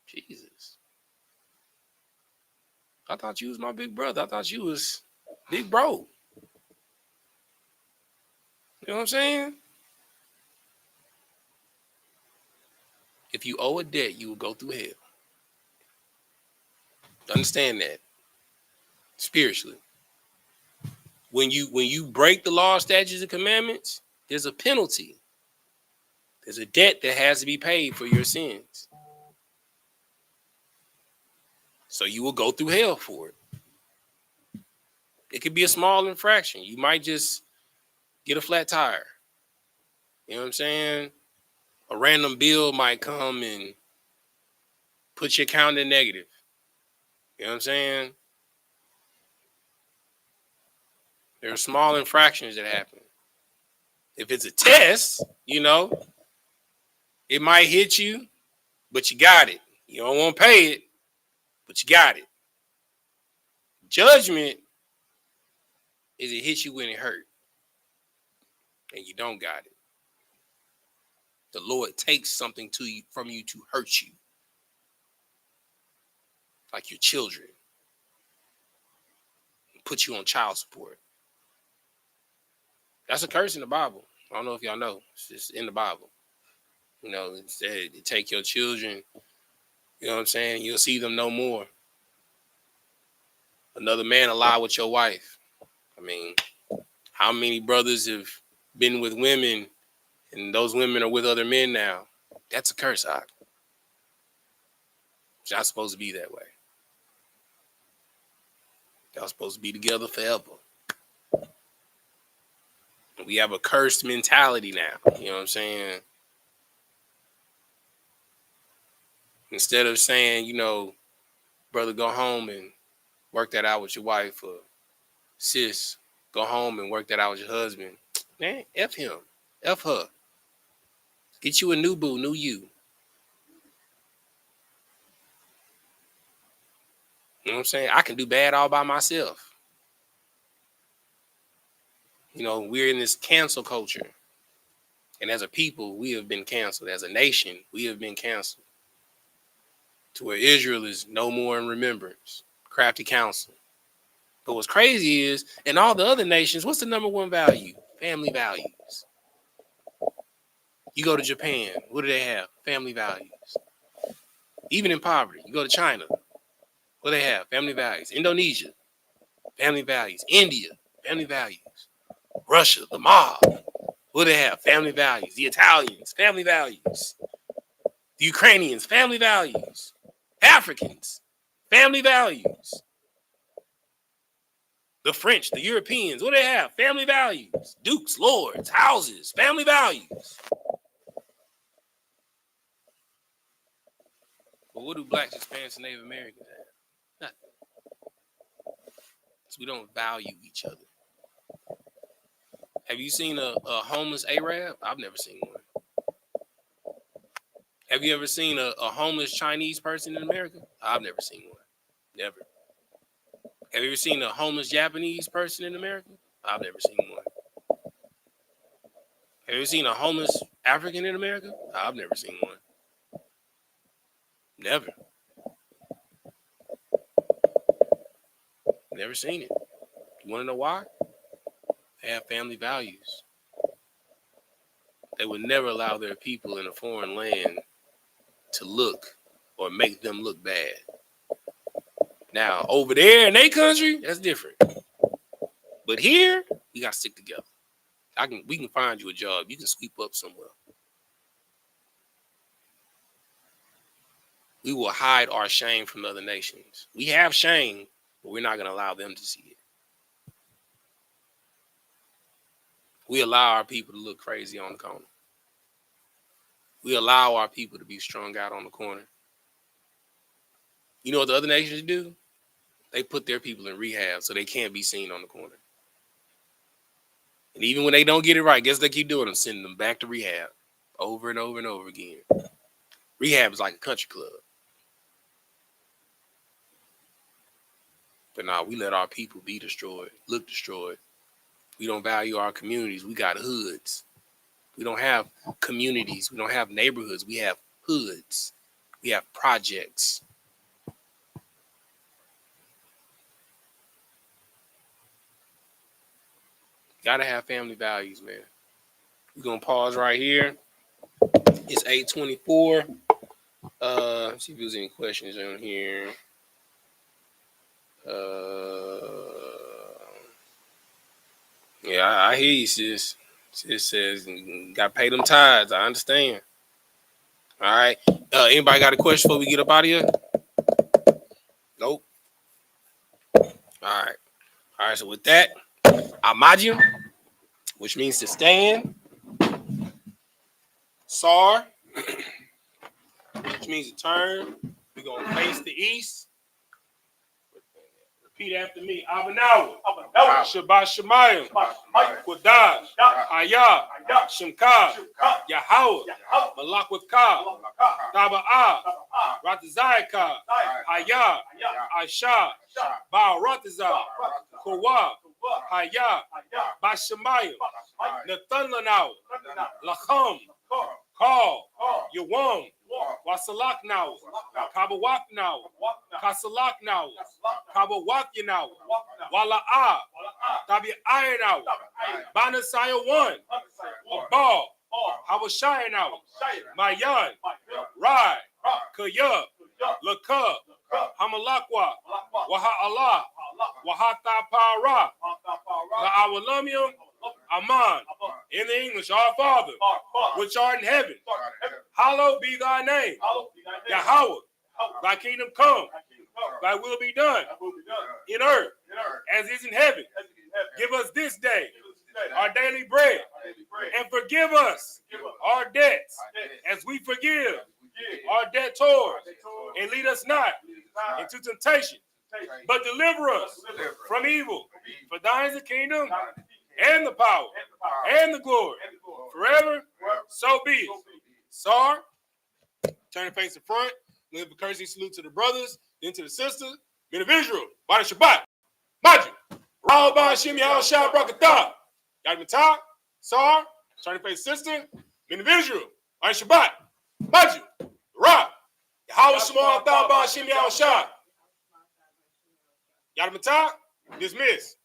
Jesus. I thought you was my big brother. I thought you was big bro. You know what I'm saying? If you owe a debt, you will go through hell. Understand that spiritually. When you break the law, statutes, and commandments, there's a penalty. There's a debt that has to be paid for your sins. So you will go through hell for it. It could be a small infraction. You might just get a flat tire. You know what I'm saying? A random bill might come and put your account in negative. You know what I'm saying? There are small infractions that happen. If it's a test, it might hit you, but you got it. You don't want to pay it, but you got it. Judgment is it hits you when it hurt, and you don't got it. The Lord takes something from you to hurt you, like your children, and put you on child support. That's a curse in the Bible. I don't know if y'all know. It's just in the Bible. It said to take your children, you know what I'm saying? You'll see them no more. Another man will lie with your wife. I mean, how many brothers have been with women and those women are with other men now? That's a curse, Isaac. It's not supposed to be that way. Y'all supposed to be together forever. We have a cursed mentality now. You know what I'm saying? Instead of saying, brother, go home and work that out with your wife, or sis, go home and work that out with your husband. Man, F him. F her. Get you a new boo, new you. You know what I'm saying? I can do bad all by myself. We're in this cancel culture. And as a people, we have been canceled. As a nation, we have been canceled. To where Israel is no more in remembrance. Crafty counsel. But what's crazy is, in all the other nations, what's the number one value? Family values. You go to Japan, what do they have? Family values. Even in poverty, you go to China, what do they have? Family values. Indonesia, family values. India, family values. Russia, the mob, what do they have? Family values. The Italians, family values. The Ukrainians, family values. Africans, family values. The French, the Europeans, what do they have? Family values. Dukes, lords, houses, family values. But what do blacks, Hispanics, and Native Americans have? Nothing. So we don't value each other. Have you seen a homeless Arab? I've never seen one. Have you ever seen a homeless Chinese person in America? I've never seen one. Never. Have you ever seen a homeless Japanese person in America? I've never seen one. Have you ever seen a homeless African in America? I've never seen one. Never. Never seen it. You want to know why? They have family values. They would never allow their people in a foreign land to look or make them look bad. Now, over there in their country, that's different. But here, we got to stick together. We can find you a job. You can sweep up somewhere. We will hide our shame from other nations. We have shame, but we're not going to allow them to see it. We allow our people to look crazy on the corner. We allow our people to be strung out on the corner. You know what the other nations do? They put their people in rehab so they can't be seen on the corner. And even when they don't get it right, guess what they keep doing? Them sending them back to rehab over and over and over again. Rehab is like a country club. But nah, we let our people be destroyed, look destroyed. We don't value our communities. We got hoods. We don't have communities. We don't have neighborhoods. We have hoods. We have projects. Gotta have family values, man. We're gonna pause right here. It's 8:24. Let's see if there's any questions on here. Yeah, I hear you, sis. Sis says, gotta pay them tithes. I understand. All right. Anybody got a question before we get up out of here? Nope. All right. All right. So with that, Amajim, which means to stand. Sar, which means to turn. We're going to face the east. Repeat after me. Abanawa, Shabbat Shemayim, Qudash, Hayah, Shemka, Yahweh, Malak with Ka, Taba'ah, Ratazayaka, Hayah, Aisha, Baal Ratazah, Kawa, Hayah, Bashemayim, Nathan Lanau, Lacham, Call, Yawam, Wasalak now, Kabawak now, Kasalak now, Kabawak now, Wala'ah, Tabi Iron out, Banasaya 1, Abal, Hawashai now, Mayan, Rai, Kaya, Laka, Hamalakwa, Waha Allah, Wahata Para, La'awalamium, Aman, in the English, our Father, which art in heaven, hallowed be thy name, Yahweh, thy kingdom come, thy will be done, in earth, as is in heaven. Give us this day our daily bread, and forgive us our debts, as we forgive our debtors, and lead us not into temptation, but deliver us from evil. For thine is the kingdom, and the power, and the glory, forever. So be it. Sar, turn and face the front. Give a courtesy salute to the brothers, then to the sisters. Men of Israel, by the Shabbat. Maju. Rahul Shim Yahweh Shah Brakatah. Yadmatah, Sar, turn and face the sister. Men of Israel, by the Shabbat. Maju. Ra. Yahweh Shema Thah Shim Yahweh Shah. Yadmatah, dismiss.